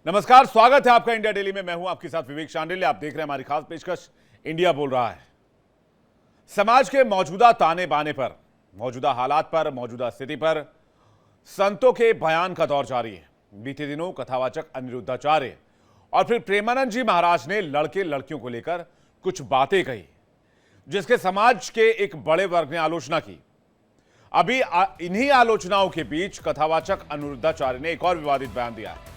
नमस्कार, स्वागत है आपका इंडिया डेली में। मैं हूं आपके साथ विवेक शांडिल्य। आप देख रहे हैं हमारी खास पेशकश इंडिया बोल रहा है। समाज के मौजूदा ताने बाने पर, मौजूदा हालात पर, मौजूदा स्थिति पर संतों के बयान का दौर जारी है। बीते दिनों कथावाचक अनिरुद्धाचार्य और फिर प्रेमानंद जी महाराज ने लड़के लड़कियों को लेकर कुछ बातें कही, जिसके समाज के एक बड़े वर्ग ने आलोचना की। अभी इन्हीं आलोचनाओं के बीच कथावाचक अनिरुद्धाचार्य ने एक और विवादित बयान दिया है।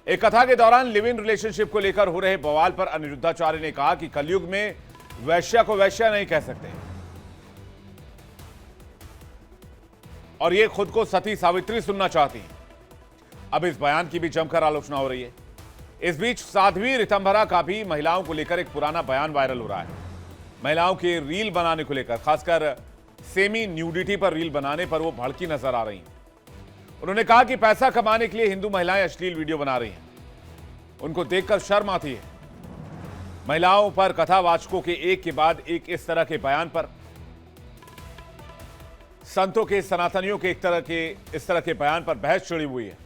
एक कथा के दौरान लिव इन रिलेशनशिप को लेकर हो रहे बवाल पर अनिरुद्धाचार्य ने कहा कि कलयुग में वैश्या को वैश्या नहीं कह सकते और ये खुद को सती सावित्री सुनना चाहती हैं। अब इस बयान की भी जमकर आलोचना हो रही है। इस बीच साध्वी ऋतंभरा का भी महिलाओं को लेकर एक पुराना बयान वायरल हो रहा है। महिलाओं के रील बनाने को लेकर, खासकर सेमी न्यूडिटी पर रील बनाने पर वो भड़की नजर आ रही हैं। उन्होंने कहा कि पैसा कमाने के लिए हिंदू महिलाएं अश्लील वीडियो बना रही हैं, उनको देखकर शर्म आती है। महिलाओं पर कथावाचकों के एक के बाद एक इस तरह के बयान पर, संतों के, सनातनियों के इस तरह के बयान पर बहस छिड़ी हुई है।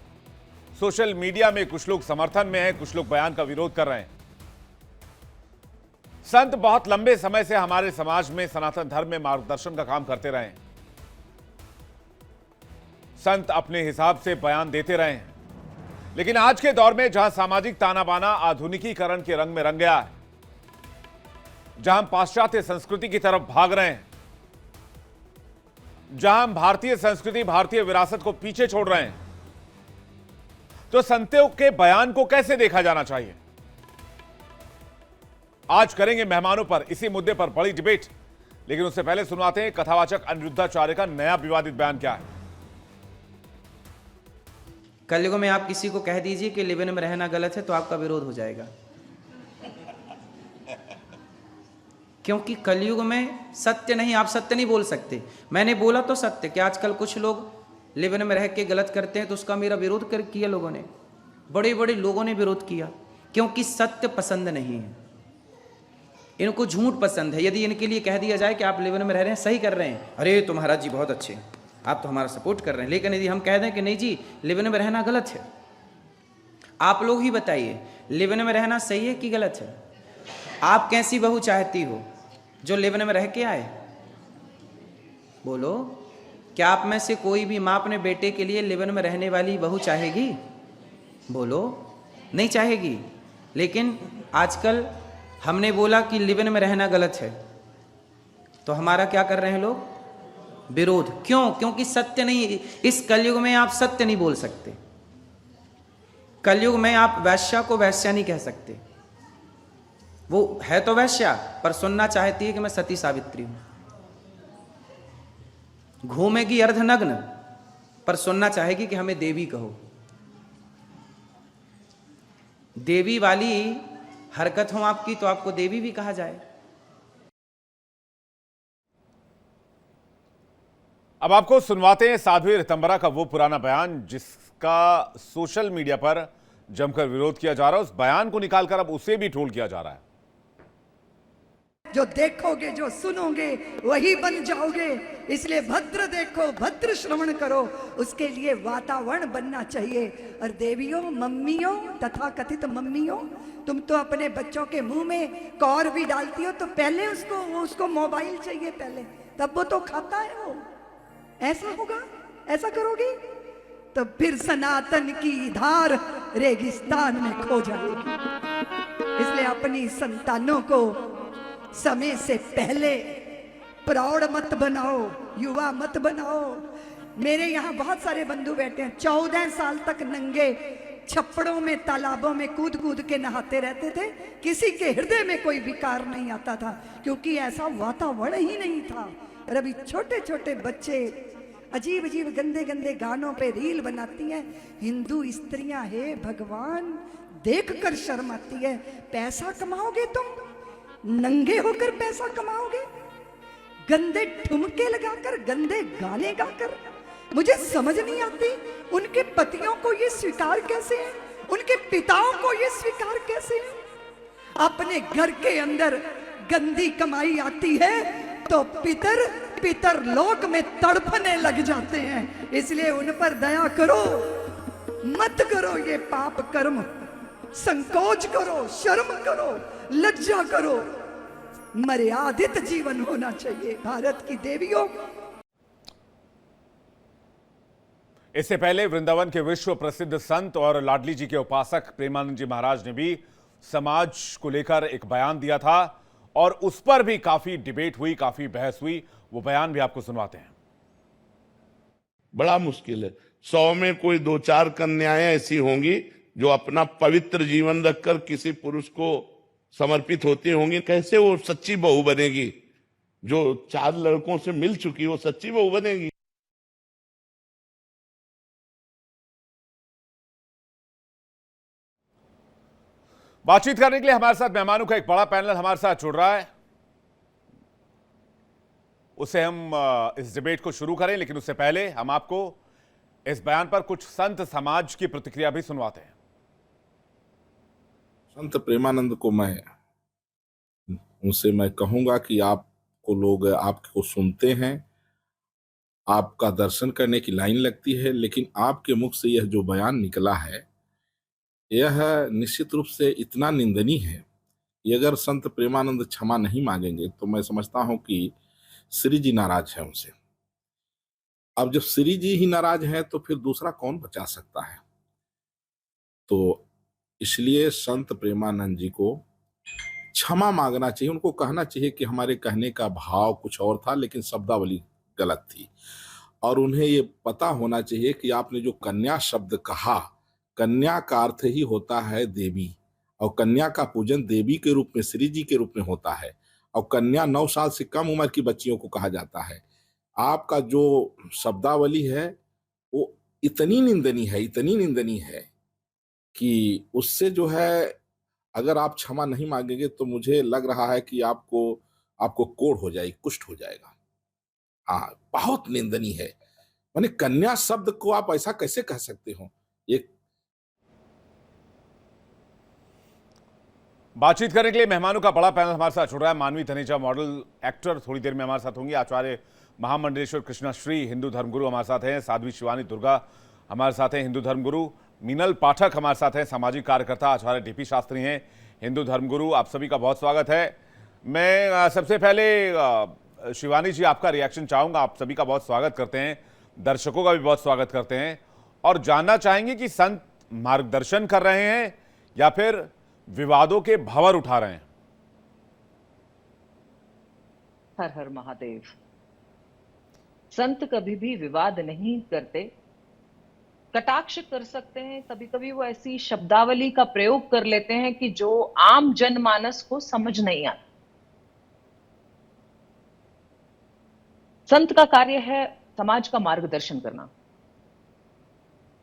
सोशल मीडिया में कुछ लोग समर्थन में हैं, कुछ लोग बयान का विरोध कर रहे हैं। संत बहुत लंबे समय से हमारे समाज में, सनातन धर्म में मार्गदर्शन का काम करते रहे हैं। संत अपने हिसाब से बयान देते रहे हैं, लेकिन आज के दौर में जहां सामाजिक ताना बाना आधुनिकीकरण के रंग में रंग गया है, जहां हम पाश्चात्य संस्कृति की तरफ भाग रहे हैं, जहां हम भारतीय संस्कृति, भारतीय विरासत को पीछे छोड़ रहे हैं, तो संतों के बयान को कैसे देखा जाना चाहिए? आज करेंगे मेहमानों पर इसी मुद्दे पर बड़ी डिबेट। लेकिन उससे पहले सुनवाते हैं कथावाचक अनिरुद्धाचार्य का नया विवादित बयान क्या है। कलयुग में आप किसी को कह दीजिए कि लिव इन में रहना गलत है तो आपका विरोध हो जाएगा, क्योंकि कलयुग में सत्य नहीं, आप सत्य नहीं बोल सकते। मैंने बोला तो सत्य कि आजकल कुछ लोग लिव इन में रह के गलत करते हैं, तो उसका मेरा विरोध किया लोगों ने, बड़े बड़े लोगों ने विरोध किया, क्योंकि सत्य पसंद नहीं है, इनको झूठ पसंद है। यदि इनके लिए कह दिया जाए कि आप लिव इन में रह रहे हैं, सही कर रहे हैं, अरे तो महाराज जी बहुत अच्छे, आप तो हमारा सपोर्ट कर रहे हैं। लेकिन यदि हम कह दें कि नहीं जी लिव इन में रहना गलत है, आप लोग ही बताइए लिव इन में रहना सही है कि गलत है? आप कैसी बहू चाहती हो जो लिव इन में रह के आए? बोलो, क्या आप में से कोई भी माँ अपने बेटे के लिए लिव इन में रहने वाली बहू चाहेगी? बोलो, नहीं चाहेगी। लेकिन आजकल हमने बोला कि लिव इन में रहना गलत है, तो हमारा क्या कर रहे हैं लोग? विरोध। क्यों? क्योंकि सत्य नहीं, इस कलयुग में आप सत्य नहीं बोल सकते। कलयुग में आप वैश्या को वैश्या नहीं कह सकते। वो है तो वैश्या, पर सुनना चाहती है कि मैं सती सावित्री हूं। घूमेगी अर्धनग्न, पर सुनना चाहेगी कि हमें देवी कहो। देवी वाली हरकत हो आपकी तो आपको देवी भी कहा जाए। अब आपको सुनवाते हैं साध्वी ऋतंभरा का वो पुराना बयान जिसका सोशल मीडिया पर जमकर विरोध किया जा रहा है। उस बयान को निकालकर अब उसे भी ट्रोल किया जा रहा है। जो देखोगे, जो सुनोगे, वही बन जाओगे। इसलिए भद्र देखो, भद्र श्रवण करो, उसके लिए वातावरण बनना चाहिए। और देवियों, मम्मियों, तथा कथित मम्मियों, तुम तो अपने बच्चों के मुंह में कौर भी डालती हो, तो पहले उसको मोबाइल चाहिए पहले, तब वो तो खाता है। वो ऐसा होगा, ऐसा करोगी तो फिर सनातन की धार रेगिस्तान में खो जाएगी। इसलिए अपनी संतानों को समय से पहले प्रौढ़ मत बनाओ, युवा मत बनाओ। मेरे यहाँ बहुत सारे बंधु बैठे हैं, 14 साल तक नंगे छप्पड़ों में, तालाबों में कूद कूद के नहाते रहते थे। किसी के हृदय में कोई विकार नहीं आता था, क्योंकि ऐसा वातावरण ही नहीं था। और अभी छोटे छोटे बच्चे अजीब अजीब गंदे गंदे गानों पे रील बनाती हैं। हिंदू स्त्रियां, हे भगवान, देखकर शर्म आती है। पैसा कमाओगे तुम, नंगे होकर पैसा कमाओगे, गंदे ठुमके लगाकर, गंदे गाने गाकर। मुझे समझ नहीं आती उनके पतियों को ये स्वीकार कैसे है, उनके पिताओं को ये स्वीकार कैसे है। अपने घर के अंदर गंदी कमाई आती है तो पितर लोक में तड़पने लग जाते हैं। इसलिए उन पर दया करो। मत करो ये पाप कर्म, संकोच करो, शर्म करो, लज्जा करो। मर्यादित जीवन होना चाहिए भारत की देवियों। इससे पहले वृंदावन के विश्व प्रसिद्ध संत और लाडली जी के उपासक प्रेमानंद जी महाराज ने भी समाज को लेकर एक बयान दिया था और उस पर भी काफी डिबेट हुई, काफी बहस हुई। वो बयान भी आपको सुनवाते हैं। बड़ा मुश्किल है। 100 में कोई 2-4 कन्याएं ऐसी होंगी जो अपना पवित्र जीवन रखकर किसी पुरुष को समर्पित होती होंगी। कैसे वो सच्ची बहू बनेगी? जो 4 लड़कों से मिल चुकी वो सच्ची बहू बनेगी? बातचीत करने के लिए हमारे साथ मेहमानों का एक बड़ा पैनल हमारे साथ जुड़ रहा है। उससे हम इस डिबेट को शुरू करें, लेकिन उससे पहले हम आपको इस बयान पर कुछ संत समाज की प्रतिक्रिया भी सुनवाते हैं। संत प्रेमानंद को उनसे मैं कहूंगा कि आपको लोग आपको सुनते हैं, आपका दर्शन करने की लाइन लगती है, लेकिन आपके मुख से यह जो बयान निकला है यह निश्चित रूप से इतना निंदनीय है कि अगर संत प्रेमानंद क्षमा नहीं मांगेंगे तो मैं समझता हूं कि श्री जी नाराज है उनसे। अब जब श्री जी ही नाराज हैं तो फिर दूसरा कौन बचा सकता है? तो इसलिए संत प्रेमानंद जी को क्षमा मांगना चाहिए। उनको कहना चाहिए कि हमारे कहने का भाव कुछ और था, लेकिन शब्दावली गलत थी। और उन्हें ये पता होना चाहिए कि आपने जो कन्या शब्द कहा, कन्या का अर्थ ही होता है देवी, और कन्या का पूजन देवी के रूप में, श्री जी के रूप में होता है। और कन्या 9 साल से कम उम्र की बच्चियों को कहा जाता है। आपका जो शब्दावली है वो इतनी निंदनीय है कि उससे जो है अगर आप क्षमा नहीं मांगेंगे तो मुझे लग रहा है कि आपको कोढ़ हो जाएगी, कुष्ठ हो जाएगा। हाँ, बहुत निंदनीय है। माने कन्या शब्द को आप ऐसा कैसे कह सकते हो? ये बातचीत करने के लिए मेहमानों का बड़ा पैनल हमारे साथ जुड़ रहा है। मानवी तनेजा मॉडल एक्टर थोड़ी देर में हमारे साथ होंगी। आचार्य महामंडलेश्वर कृष्णाश्री हिंदू धर्मगुरु हमारे साथ हैं। साध्वी शिवानी दुर्गा हमारे साथ हैं, हिंदू धर्मगुरु। मीनल पाठक हमारे साथ हैं, सामाजिक कार्यकर्ता। आचार्य डीपी शास्त्री हैं, हिंदू धर्मगुरु। आप सभी का बहुत स्वागत है। मैं सबसे पहले शिवानी जी आपका रिएक्शन चाहूंगा। आप सभी का बहुत स्वागत करते हैं, दर्शकों का भी बहुत स्वागत करते हैं, और जानना चाहेंगे कि संत मार्गदर्शन कर रहे हैं या फिर विवादों के भंवर उठा रहे हैं। हर हर महादेव। संत कभी भी विवाद नहीं करते, कटाक्ष कर सकते हैं। कभी कभी वो ऐसी शब्दावली का प्रयोग कर लेते हैं कि जो आम जनमानस को समझ नहीं आता। संत का कार्य है समाज का मार्गदर्शन करना,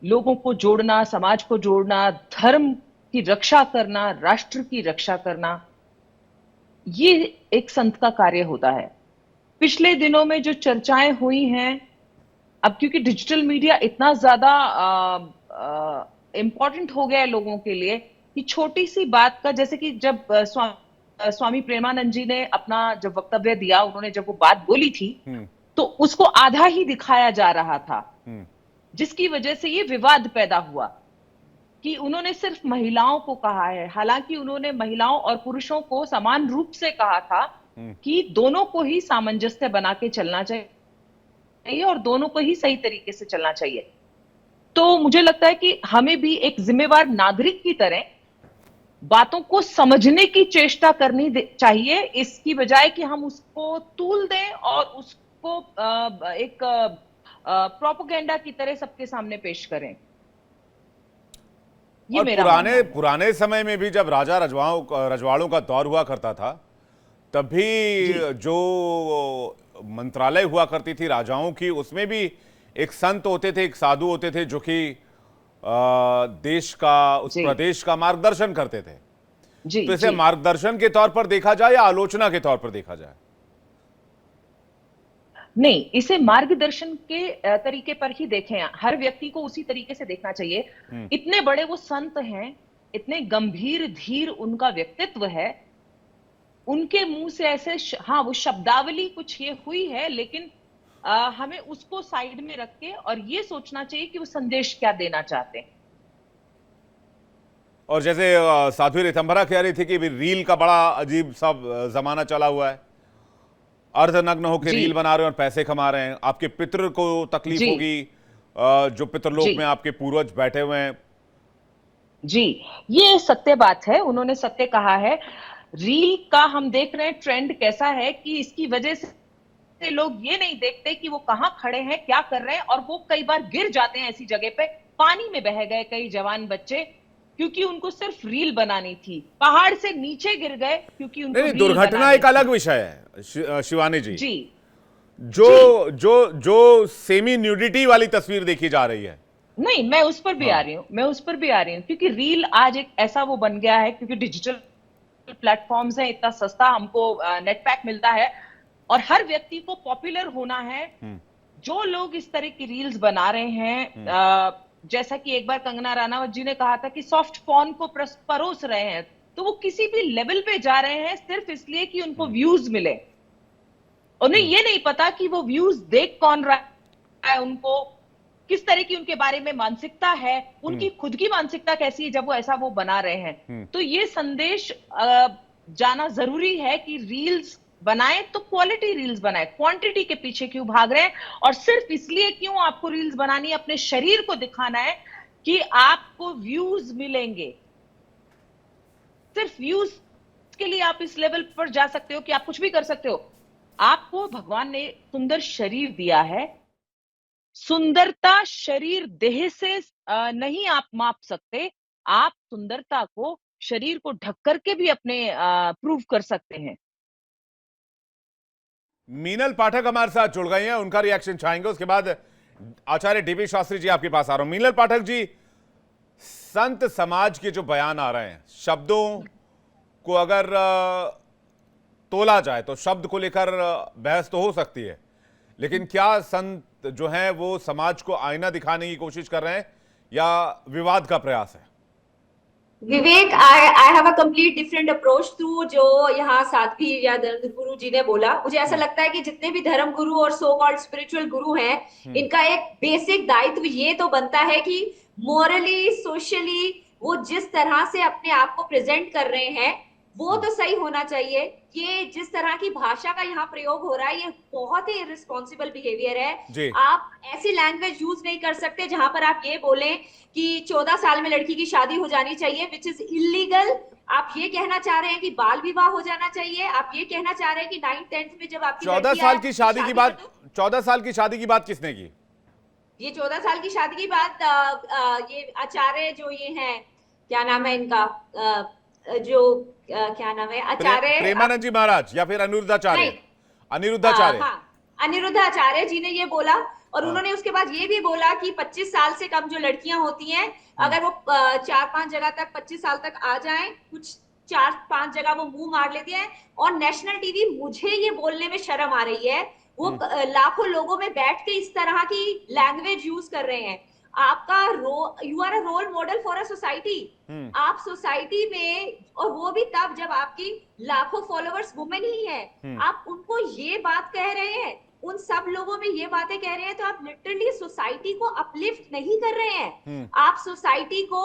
लोगों को जोड़ना, समाज को जोड़ना, धर्म की रक्षा करना, राष्ट्र की रक्षा करना। ये एक संत का कार्य होता है। पिछले दिनों में जो चर्चाएं हुई हैं, अब क्योंकि डिजिटल मीडिया इतना ज्यादा इंपॉर्टेंट हो गया है लोगों के लिए कि छोटी सी बात का, जैसे कि जब स्वामी प्रेमानंद जी ने अपना जब वक्तव्य दिया, उन्होंने जब वो बात बोली थी तो उसको आधा ही दिखाया जा रहा था, जिसकी वजह से ये विवाद पैदा हुआ कि उन्होंने सिर्फ महिलाओं को कहा है। हालांकि उन्होंने महिलाओं और पुरुषों को समान रूप से कहा था कि दोनों को ही सामंजस्य बना के चलना चाहिए और दोनों को ही सही तरीके से चलना चाहिए। तो मुझे लगता है कि हमें भी एक जिम्मेवार नागरिक की तरह बातों को समझने की चेष्टा करनी चाहिए, इसकी बजाय कि हम उसको तूल दें और उसको एक प्रोपेगेंडा की तरह सबके सामने पेश करें। और पुराने समय में भी जब राजा रजवाड़ों का दौर हुआ करता था, तब भी जो मंत्रालय हुआ करती थी राजाओं की, उसमें भी एक संत होते थे, एक साधु होते थे, जो कि देश का, उस प्रदेश का मार्गदर्शन करते थे। तो इसे मार्गदर्शन के तौर पर देखा जाए या आलोचना के तौर पर देखा जाए? नहीं, इसे मार्गदर्शन के तरीके पर ही देखें। हर व्यक्ति को उसी तरीके से देखना चाहिए। इतने बड़े वो संत हैं, इतने गंभीर धीर उनका व्यक्तित्व है, उनके मुंह से ऐसे हाँ वो शब्दावली कुछ ये हुई है, लेकिन हमें उसको साइड में रख के और ये सोचना चाहिए कि वो संदेश क्या देना चाहते हैं। और जैसे साध्वी ऋतंभरा कह रही थी कि रील का बड़ा अजीब सा जमाना चला हुआ है, अर्धनग्न होकर जी। रील बना रहे हैं और पैसे कमा रहे हैं। आपके पितृ को तकलीफ जी। होगी, जो पितृलोक जी। में आपके पूर्वज बैठे हुए हैं। जी, ये सत्य बात है, उन्होंने सत्य कहा है। रील का हम देख रहे हैं ट्रेंड कैसा है कि इसकी वजह से लोग ये नहीं देखते कि वो कहां खड़े हैं, क्या कर रहे हैं, और वो कई बार गिर जाते हैं ऐसी जगह पे। पानी में बह गए कई जवान बच्चे क्योंकि उनको सिर्फ रील बनानी थी, पहाड़ से नीचे गिर गए क्योंकि उनको नहीं, रील दुर्घटना बनानी एक अलग थी। विषय है शिवानी जी। जी। जो सेमी न्यूडिटी वाली तस्वीर देखी जा रही है। नहीं, मैं उस पर भी आ रही हूं, क्योंकि रील आज एक ऐसा वो बन गया है, क्योंकि डिजिटल प्लेटफॉर्म्स हैं, इतना सस्ता हमको नेट पैक मिलता है और हर व्यक्ति को पॉपुलर होना है। जो लोग इस तरह की रील्स बना रहे हैं, जैसा कि एक बार कंगना रनावत जी ने कहा था कि सॉफ्ट पॉर्न को परोस रहे हैं, तो वो किसी भी लेवल पे जा रहे हैं सिर्फ इसलिए कि उनको व्यूज मिले। उन्हें ये नहीं पता कि वो व्यूज देख कौन रहा है, उनको किस तरह की उनके बारे में मानसिकता है, उनकी खुद की मानसिकता कैसी है जब वो ऐसा वो बना रहे हैं। तो ये संदेश जाना जरूरी है कि रील्स बनाए तो क्वालिटी रील्स बनाए, क्वांटिटी के पीछे क्यों भाग रहे हैं, और सिर्फ इसलिए क्यों आपको रील्स बनानी है, अपने शरीर को दिखाना है कि आपको व्यूज मिलेंगे। सिर्फ व्यूज के लिए आप इस लेवल पर जा सकते हो कि आप कुछ भी कर सकते हो। आपको भगवान ने सुंदर शरीर दिया है, सुंदरता शरीर देह से नहीं आप माप सकते। आप सुंदरता को शरीर को ढक करके भी अपने प्रूव कर सकते हैं। मीनल पाठक हमारे साथ जुड़ गए हैं, उनका रिएक्शन चाहेंगे। उसके बाद आचार्य डीपी शास्त्री जी आपके पास आ रहा हूं। मीनल पाठक जी, संत समाज के जो बयान आ रहे हैं, शब्दों को अगर तोला जाए तो शब्द को लेकर बहस तो हो सकती है, लेकिन क्या संत जो हैं वो समाज को आईना दिखाने की कोशिश कर रहे हैं या विवाद का प्रयास है? Vivek, I have a complete different approach to जो यहाँ साध्वी या धर्म गुरु जी ने बोला। मुझे ऐसा लगता है कि जितने भी धर्म गुरु और सो कॉल्ड स्पिरिचुअल गुरु हैं, इनका एक बेसिक दायित्व ये तो बनता है कि मॉरली, सोशली वो जिस तरह से अपने आप को प्रेजेंट कर रहे हैं वो तो सही होना चाहिए। ये जिस तरह की भाषा का यहाँ प्रयोग हो रहा है, ये बहुत ही इररिस्पॉन्सिबल बिहेवियर है। आप ऐसी लैंग्वेज यूज नहीं कर सकते जहां पर आप ये बोलें कि 14 साल में लड़की की शादी हो जानी चाहिए, विच इज इलीगल। आप ये कहना चाह रहे हैं कि बाल विवाह हो जाना चाहिए। आप ये कहना चाह रहे हैं कि 9th-10th में जब आपकी 14 साल की शादी की बात, 14 साल की शादी की बात किसने की? ये 14 साल की शादी की बात ये आचार्य जो ये हैं, क्या नाम है इनका, क्या नाम है, आचार्य प्रेमानंद जी महाराज या फिर अनिरुद्धाचार्य? अनिरुद्धाचार्य, अनिरुद्धाचार्य जी ने ये बोला। और उन्होंने उसके बाद ये भी बोला कि 25 साल से कम जो लड़कियां होती हैं, अगर वो 4-5 जगह तक 25 साल तक आ जाएं, कुछ 4-5 जगह वो मुंह मार लेती हैं। और नेशनल टीवी, मुझे ये बोलने में शर्म आ रही है, वो लाखों लोगों में बैठ के इस तरह की लैंग्वेज यूज कर रहे हैं। आपका you are a role model for a society. आप सोसाइटी में, और वो भी तब जब आपकी लाखों फॉलोअर्स वुमेन ही है, आप उनको ये बात कह रहे हैं, उन सब लोगों में ये बातें कह रहे हैं, तो आप लिटरली सोसाइटी को अपलिफ्ट नहीं कर रहे हैं। आप सोसाइटी को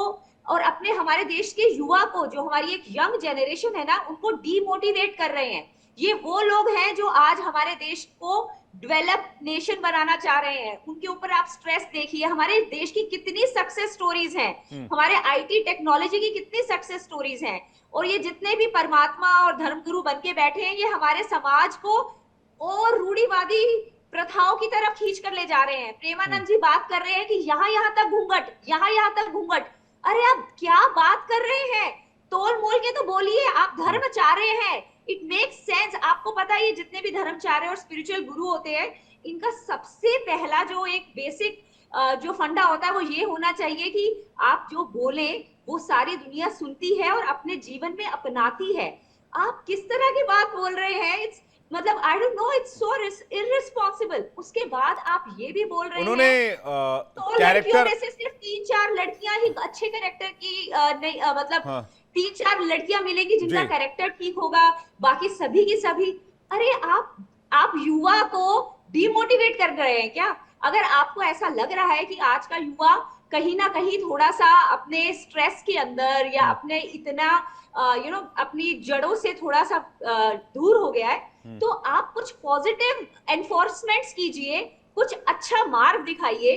और अपने हमारे देश के युवा को, जो हमारी एक यंग जनरेशन है ना, उनको डीमोटिवेट कर रहे हैं। ये वो लोग हैं जो आज हमारे देश को डेवलप नेशन बनाना चाह रहे हैं। उनके ऊपर आप स्ट्रेस देखिए। हमारे देश की कितनी सक्सेस स्टोरीज हैं, हमारे आईटी टेक्नोलॉजी की कितनी सक्सेस स्टोरीज हैं। और ये जितने भी परमात्मा और धर्मगुरु बन के बैठे हैं, ये हमारे समाज को और रूढ़िवादी प्रथाओं की तरफ खींच कर ले जा रहे हैं। प्रेमानंद जी बात कर रहे हैं कि यहाँ तक घूंघट, यहाँ तक घूंघट। अरे आप क्या बात कर रहे हैं? तोल मोल के तो बोलिए। आप धर्मचार्य हैं, इट मेक्स सेंस। आपको पता है, ये जितने भी धर्मचार्य और स्पिरिचुअल गुरु होते हैं, इनका सबसे पहला जो एक बेसिक जो फंडा होता है वो ये होना चाहिए कि आप जो बोले वो सारी दुनिया सुनती है और अपने जीवन में अपनाती है। आप किस तरह की बात बोल रहे हैं? मतलब I don't know, it's so irresponsible. उसके बाद आप ये भी बोल रहे हैं तो लड़कियों में से सिर्फ 3-4 लड़कियां ही अच्छे कैरेक्टर की नहीं, मतलब 3-4 लड़कियां मिलेगी जिनका कैरेक्टर ठीक होगा, बाकी सभी की सभी। अरे आप युवा को डिमोटिवेट कर रहे हैं क्या? अगर आपको ऐसा लग रहा है कि आज का युवा कहीं ना कहीं थोड़ा सा अपने स्ट्रेस के अंदर या अपने इतना अपनी जड़ों से थोड़ा सा दूर हो गया है, तो आप कुछ पॉजिटिव एनफोर्समेंट्स कीजिए, कुछ अच्छा मार्ग दिखाइए।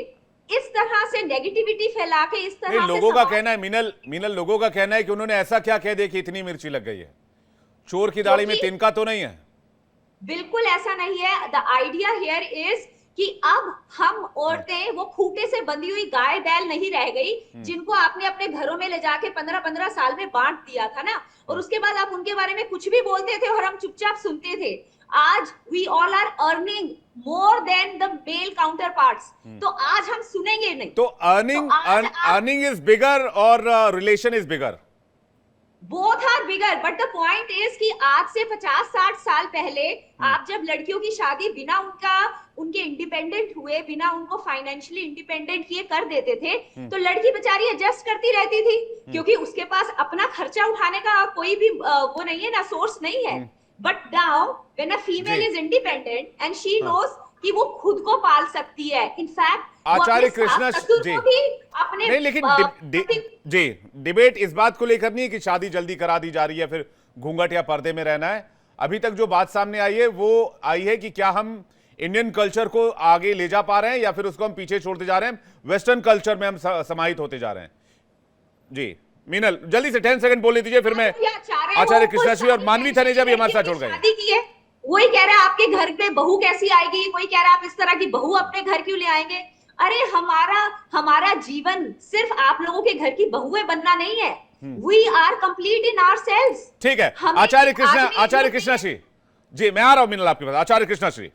इस तरह से नेगेटिविटी फैला के इस तरह नहीं, से लोगों का समाज- कहना है, मीनल लोगों का कहना है कि उन्होंने ऐसा क्या कह दिया कि इतनी मिर्ची लग गई है। चोर की दाढ़ी में क्योंकि- तिनका तो नहीं है। बिल्कुल ऐसा नहीं है। द आइडिया हियर इज कि अब हम औरतें वो खूंटे से बंधी हुई गाय बैल नहीं रह गई, जिनको आपने अपने घरों में ले जाके 15-15 साल में बांट दिया था ना, और उसके बाद आप उनके बारे में कुछ भी बोलते थे और हम चुपचाप सुनते थे। आज we all are earning more than the male counterparts, तो आज हम सुनेंगे नहीं। तो अर्निंग इज बिगर और relation is bigger. Both are bigger, but the point is कि आज से 50-60 साल पहले आप जब लड़कियों की शादी बिना उनके इंडिपेंडेंट हुए, बिना उनको फाइनेंशियली इंडिपेंडेंट किए कर देते थे, तो लड़की बेचारी एडजस्ट करती रहती थी, क्योंकि उसके पास अपना खर्चा उठाने का कोई भी वो नहीं है ना, सोर्स नहीं है। But now when a female is independent and she nose कि वो खुद को पाल सकती है, इनफैक्ट आचार्य कृष्णा जी, अपने नहीं लेकिन जी डिबेट इस बात को लेकर नहीं है कि शादी जल्दी करा दी जा रही है, फिर घूंघट या पर्दे में रहना है। अभी तक जो बात सामने आई है वो आई है कि क्या हम इंडियन कल्चर को आगे ले जा पा रहे हैं या फिर उसको हम पीछे छोड़ते जा रहे हैं, वेस्टर्न कल्चर में हम समाहित होते जा रहे हैं। जी मीनल जल्दी से 10 सेकंड बोल दीजिए, फिर मैं आचार्य कृष्णा जी और मानवी थनेजा भी हमारे साथ जुड़ गए। शादी की है, वही कह रहा है आपके घर पे बहू कैसी आएगी, कोई कह रहा है आप इस तरह की बहू अपने घर क्यों ले आएंगे। अरे हमारा जीवन सिर्फ आप लोगों के घर की बहुएं बनना नहीं है। We are complete in ourselves. ठीक है आचार्य कृष्णा श्री जी, मैं आ रहा हूं मीनल आपके पास। आचार्य कृष्णा श्री,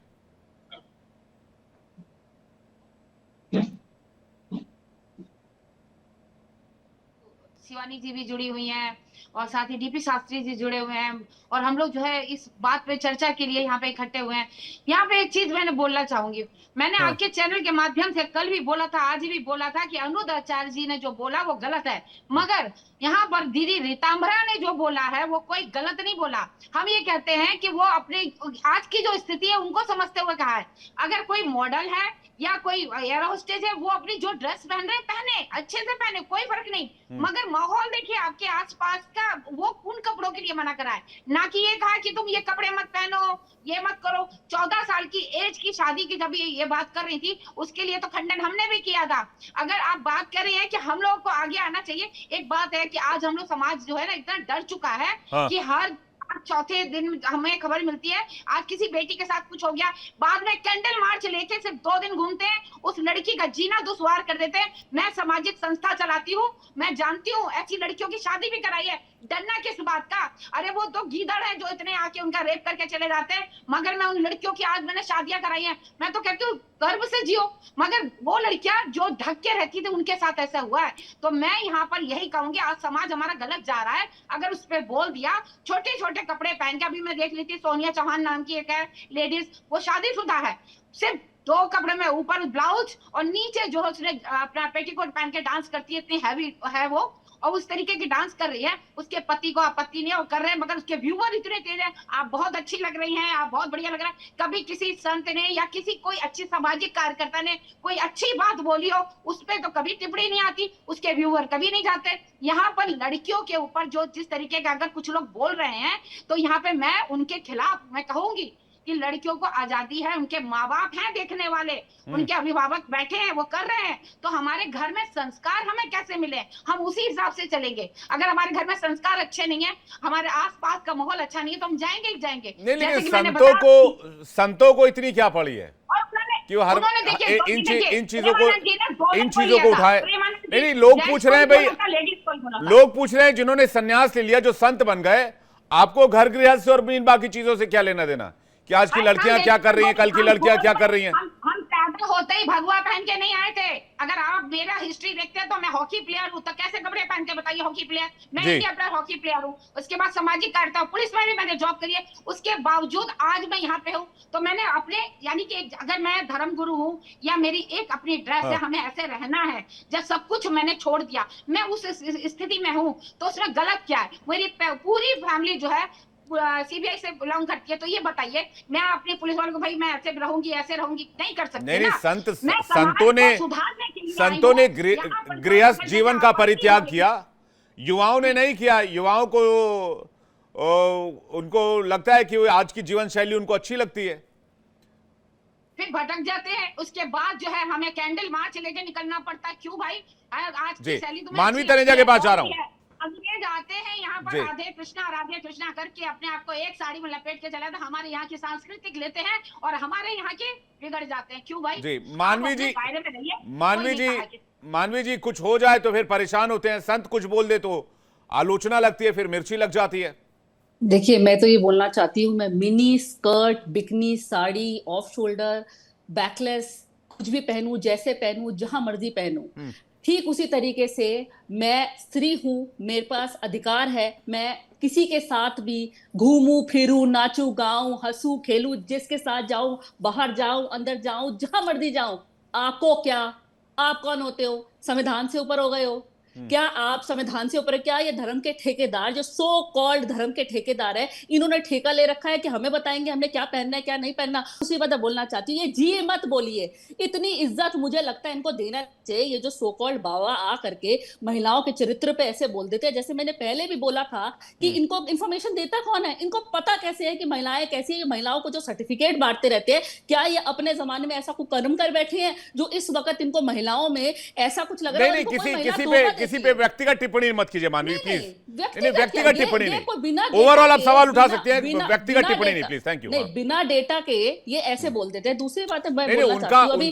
शिवानी जी भी जुड़ी हुई हैं और साथ ही डीपी शास्त्री जी जुड़े हुए हैं, और हम लोग जो है इस बात पे चर्चा के लिए यहाँ पे इकट्ठे हुए हैं। यहाँ पे एक चीज मैंने बोलना चाहूंगी, मैंने आपके चैनल के माध्यम से कल भी बोला था, आज भी बोला था कि अनुद आचार्य जी ने जो बोला वो गलत है, मगर यहाँ पर दीदी रीतांबरा ने जो बोला है वो कोई गलत नहीं बोला। हम ये कहते हैं कि वो अपने आज की जो स्थिति है उनको समझते हुए कहा है। अगर कोई मॉडल है या कोई एयर होस्टेज है, वो अपनी जो ड्रेस पहन रहे पहने, अच्छे से पहने, कोई फर्क नहीं, मगर माहौल देखिए आपके आसपास का, वो उन कपड़ों के लिए मना करा है, ना कि ये कहा कि तुम ये कपड़े मत पहनो, ये मत करो। 14 साल की एज की शादी की जब ये बात कर रही थी, उसके लिए तो खंडन हमने भी किया था। अगर आप बात कर रहे हैं कि हम लोगों को आगे आना चाहिए, एक बात है कि आज हम लोग समाज जो है ना इतना डर चुका है कि हर चौथे दिन हमें खबर मिलती है आज किसी बेटी के साथ कुछ हो गया, बाद में कैंडल मार्च लेके सिर्फ 2 दिन घूमते हैं, उस लड़की का जीना दुश्वार कर देते हैं। मैं सामाजिक संस्था चलाती हूँ, मैं जानती हूँ ऐसी लड़कियों की शादी भी कराई है। डरना किस बात का? अरे वो 2 गीदड़ है जो इतने आके उनका रेप करके चले जाते हैं, मगर मैं उन लड़कियों की आज मैंने शादियां कराई हैं, मैं तो कहती हूँ गर्व से जियो। मगर वो लड़कियां जो ढक के रहती थी उनके साथ ऐसा हुआ है। तो मैं यहाँ पर यही कहूंगी, आज समाज हमारा गलत जा रहा है। अगर उस पर बोल दिया, छोटे छोटे कपड़े पहन के, अभी मैं देख ली थी सोनिया चौहान नाम की एक है लेडीज, वो शादीशुदा है, सिर्फ 2 कपड़े में, ऊपर ब्लाउज और नीचे जो उसने अपना पेटीकोट पहन के डांस करती है, इतनी हैवी है वो, और उस तरीके की डांस कर रही है। उसके पति को आपत्ति नहीं है, वो कर रहे हैं, मगर उसके व्यूअर इतने तेज हैं, आप बहुत अच्छी लग रही हैं, आप बहुत बढ़िया लग रहा है। कभी किसी संत ने या किसी कोई अच्छी सामाजिक कार्यकर्ता ने कोई अच्छी बात बोली हो, उस पर तो कभी टिप्पणी नहीं आती, उसके व्यूअर कभी नहीं जाते। यहाँ पर लड़कियों के ऊपर जो जिस तरीके का अगर कुछ लोग बोल रहे हैं, तो यहाँ पे मैं उनके खिलाफ मैं कहूंगी कि लड़कियों को आजादी है, उनके माँ बाप हैं देखने वाले, उनके अभिभावक बैठे हैं, वो कर रहे हैं, तो हमारे घर में संस्कार हमें कैसे मिले, हम उसी हिसाब से चलेंगे। अगर हमारे घर में संस्कार अच्छे नहीं है, हमारे आसपास का माहौल अच्छा नहीं है, तो हम जाएंगे ही जाएंगे। नहीं, लेकिन संतों को इतनी क्या पड़ी है कि वो हर इन चीजों को उठाए। नहीं, लोग पूछ रहे हैं भाई, लोग पूछ रहे हैं जिन्होंने संन्यास ले लिया, जो संत बन गए, आपको घर गृहस्थ और इन बाकी चीजों से क्या लेना देना कि आज की लड़कियां क्या कर रही हैं, कल की लड़कियां क्या कर रही हैं। हम पैदा होते ही भगवा पहन के नहीं आए थे। अगर आप मेरा हिस्ट्री देखते हैं तो मैं हॉकी प्लेयर हूँ, तो कैसे कपड़े पहन के बताइए हॉकी प्लेयर, मैं इंडिया प्लेयर हॉकी प्लेयर हूँ। उसके बाद सामाजिक कार्यता हूँ, पुलिस में भी मैंने जॉब करी है, उसके बावजूद आज मैं यहाँ पे हूँ। तो मैंने अपने यानी कि अगर मैं धर्म गुरु हूँ या मेरी एक अपनी ड्रेस है, हमें ऐसे रहना है, जब सब कुछ मैंने छोड़ दिया, मैं उस स्थिति में हूँ, तो उसमें गलत क्या है? मेरी पूरी फैमिली जो है सीबीआई से बिलोंग करती है, तो ये बताइए मैं अपने पुलिस वालों को भाई मैं ऐसे रहूंगी ऐसे रहूंगी नहीं कर सकती नहीं ना। मैं समाज संतों ने को सुधारने के लिए आई संतों हूं। ने यहाँ पर गृहस्थ करने जीवन का का आपत्ति परित्याग हो रही किया, युवाओं ने नहीं किया। युवाओं को उनको लगता है कि वो आज की जीवन शैली उनको अच्छी लगती है, फिर भटक जाते हैं। उसके बाद जो है हमें कैंडल मार्च लेके निकलना पड़ता है। क्यों भाई? आज जी। की शैली तुम्हें मानवी अच्छी लगती तनेजा के है, पास जा और रहा भी हूं। है। अंग्रेज आते हैं यहाँ पर जी। राधे कृष्णा करके अपने आप को एक साड़ी में लपेट के चला, तो हमारे यहाँ की सांस्कृतिक लेते हैं और हमारे यहाँ के बिगड़ जाते हैं। क्यों भाई? जी आप मानवी अपने जी, दायरे में रहिए। मानवी कोई जी, नहीं कहा कि- मानवी जी कुछ हो जाए तो फिर परेशान होते हैं, संत कुछ बोल दे तो आलोचना लगती है, फिर मिर्ची लग जाती है। देखिए, मैं तो ये बोलना चाहती हूँ, मैं mini skirt, bikini sari, off shoulder, backless कुछ भी पहनूं, जैसे पहनूं, जहां मर्जी पहनूं, ठीक उसी तरीके से मैं स्त्री हूं, मेरे पास अधिकार है, मैं किसी के साथ भी घूमूं फिरूं, नाचूं गाऊं, हंसूं खेलूं, जिसके साथ जाऊं, बाहर जाऊं, अंदर जाऊं, जहां मर्जी जाऊं। आपको क्या? आप कौन होते हो? संविधान से ऊपर हो गए हो क्या? आप संविधान से ऊपर? क्या ये धर्म के ठेकेदार, जो सो कॉल्ड धर्म के ठेकेदार है, इन्होंने ठेका ले रखा है कि हमें बताएंगे हमने क्या पहनना है क्या नहीं पहनना? उसी बात बोलना चाहती हूँ, ये जी मत बोलिए। इतनी इज्जत मुझे लगता है इनको देना चाहिए। ये जो सो कॉल्ड बाबा आ करके महिलाओं के चरित्र पे ऐसे बोल देते हैं, जैसे मैंने पहले भी बोला था कि इनको इन्फॉर्मेशन देता कौन है? इनको पता कैसे है कि महिलाएं कैसी है? महिलाओं को जो सर्टिफिकेट बांटते रहते हैं, क्या ये अपने जमाने में ऐसा कुछ कर्म कर बैठे हैं जो इस वक्त इनको महिलाओं में ऐसा कुछ लग रहा है? किसी पे व्यक्तिगत टिप्पणी मत कीजिए मानवी, प्लीज। व्यक्तिगत टिप्पणी नहीं, बिना ओवरऑल आप सवाल उठा सकते हैं, बिना व्यक्तिगत टिप्पणी नहीं डेटा- प्लीज। Thank you. नहीं, बिना डेटा के ये ऐसे बोल देते हैं। दूसरी बात है, मैं नहीं, बोलना चाहती हूँ अभी,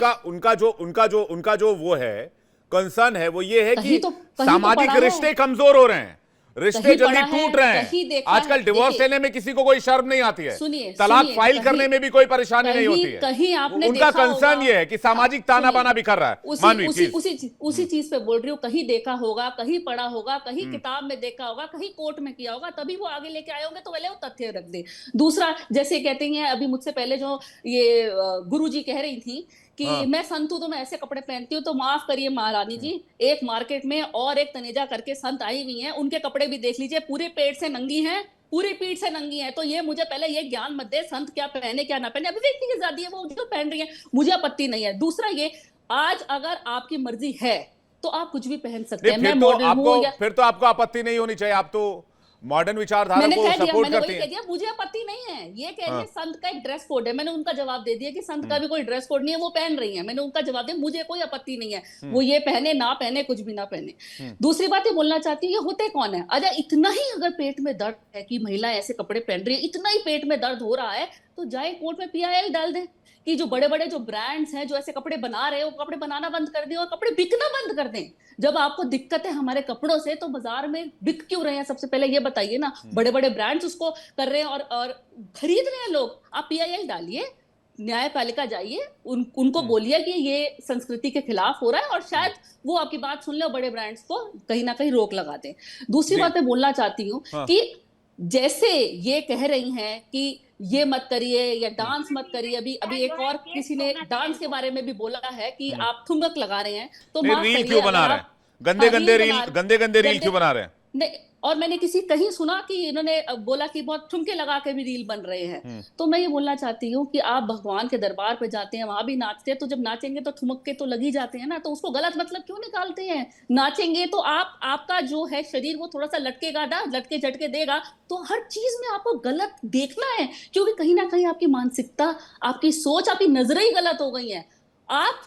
उनका जो वो है कंसर्न है, वो ये है कि कहीं तो सामाजिक पढ़ा है। रिश्ते कमजोर हो रहे हैं, रिश्ते कहीं जल्दी पढ़ा है, टूट रहे कहीं हैं। देखा आजकल है। डिवोर्स देखिए, लेने में किसी को कोई शर्म नहीं आती है, सुनिए, तलाक सुनिए, फाइल कहीं- करने में भी कोई परेशानी नहीं कहीं- होती है। कहीं आपने उनका देखा कंसर्न होगा- ये है कि सामाजिक ताना सुनिए, बाना बिखर रहा है। उसी मानवी उसी प्लीज। उसी चीज पे बोल रही हूँ। कहीं देखा होगा, कहीं पढ़ा होगा, कहीं किताब में देखा होगा, कहीं कोर्ट में किया होगा, तभी वो आगे लेके आए होंगे, तो पहले वो तथ्य रख दे। दूसरा, जैसे कहते हैं अभी मुझसे पहले जो ये गुरुजी कह रही थी कि मैं संत हूं तो मैं ऐसे कपड़े पहनती हूँ, तो माफ करिए महारानी जी, एक मार्केट में और एक तनेजा करके संत आई हुई हैं, उनके कपड़े भी देख लीजिए, पूरे पेट से नंगी हैं, पूरी पीठ से नंगी है। तो ये मुझे पहले ये ज्ञान मत दे संत क्या पहने क्या ना पहने, अभिव्यक्ति की आजादी है, वो जो पहन रही है मुझे आपत्ति नहीं है। दूसरा ये, आज अगर आपकी मर्जी है तो आप कुछ भी पहन सकते हैं। मैं मॉडर्न हूँ, फिर तो आपको आपत्ति नहीं होनी चाहिए, आप तो मॉडर्न विचारधारा मैंने को कह दिया, सपोर्ट मैंने करती वही हैं। कह दिया, मुझे आपत्ति नहीं है। ये कह रही है संत का एक ड्रेस कोड है, मैंने उनका जवाब दे दिया कि संत का भी कोई ड्रेस कोड नहीं है, वो पहन रही है, मैंने उनका जवाब दिया, मुझे कोई आपत्ति नहीं है, वो ये पहने ना पहने, कुछ भी ना पहने। दूसरी बात ये बोलना चाहती हूँ, ये होते कौन है? अच्छा, इतना ही अगर पेट में दर्द है कि महिला ऐसे कपड़े पहन रही है, इतना ही पेट में दर्द हो रहा है, तो जाए कोर्ट में PIL डाल दें कि जो बड़े बड़े जो ब्रांड्स हैं जो ऐसे कपड़े बना रहे हैं, वो कपड़े बनाना बंद कर दें और कपड़े बिकना बंद कर दें। जब आपको दिक्कत है हमारे कपड़ों से, तो बाजार में बिक क्यों रहे हैं? सबसे पहले ये बताइए ना। बड़े बड़े ब्रांड्स उसको कर रहे हैं और खरीद रहे हैं लोग। आप PIL डालिए, न्यायपालिका जाइए, उनको बोलिए कि ये संस्कृति के खिलाफ हो रहा है, और शायद वो आपकी बात सुन ले और बड़े ब्रांड्स को कहीं ना कहीं रोक लगा दें। दूसरी बात मैं बोलना चाहती हूँ कि जैसे ये कह रही हैं कि ये मत करिए या डांस मत करिए, अभी एक और किसी ने डांस के बारे में भी बोला है कि आप ठुमक लगा रहे हैं, तो माफ रील करिए, क्यों बना रहे हैं? गंदे गंदे रील क्यों बना रहे हैं? नहीं, और मैंने कहीं सुना कि इन्होंने बोला कि बहुत ठुमके लगा के भी रील बन रहे हैं। तो मैं ये बोलना चाहती हूँ कि आप भगवान के दरबार पे जाते हैं, वहां भी नाचते हैं, तो जब नाचेंगे तो ठुमके तो लग ही जाते हैं ना, तो उसको गलत मतलब क्यों निकालते हैं? नाचेंगे तो आपका जो है शरीर वो थोड़ा सा लटकेगा ना, लटके झटके देगा, तो हर चीज में आपको गलत देखना है, क्योंकि कहीं ना कहीं आपकी मानसिकता, आपकी सोच, आपकी नजरें ही गलत हो गई हैं। आप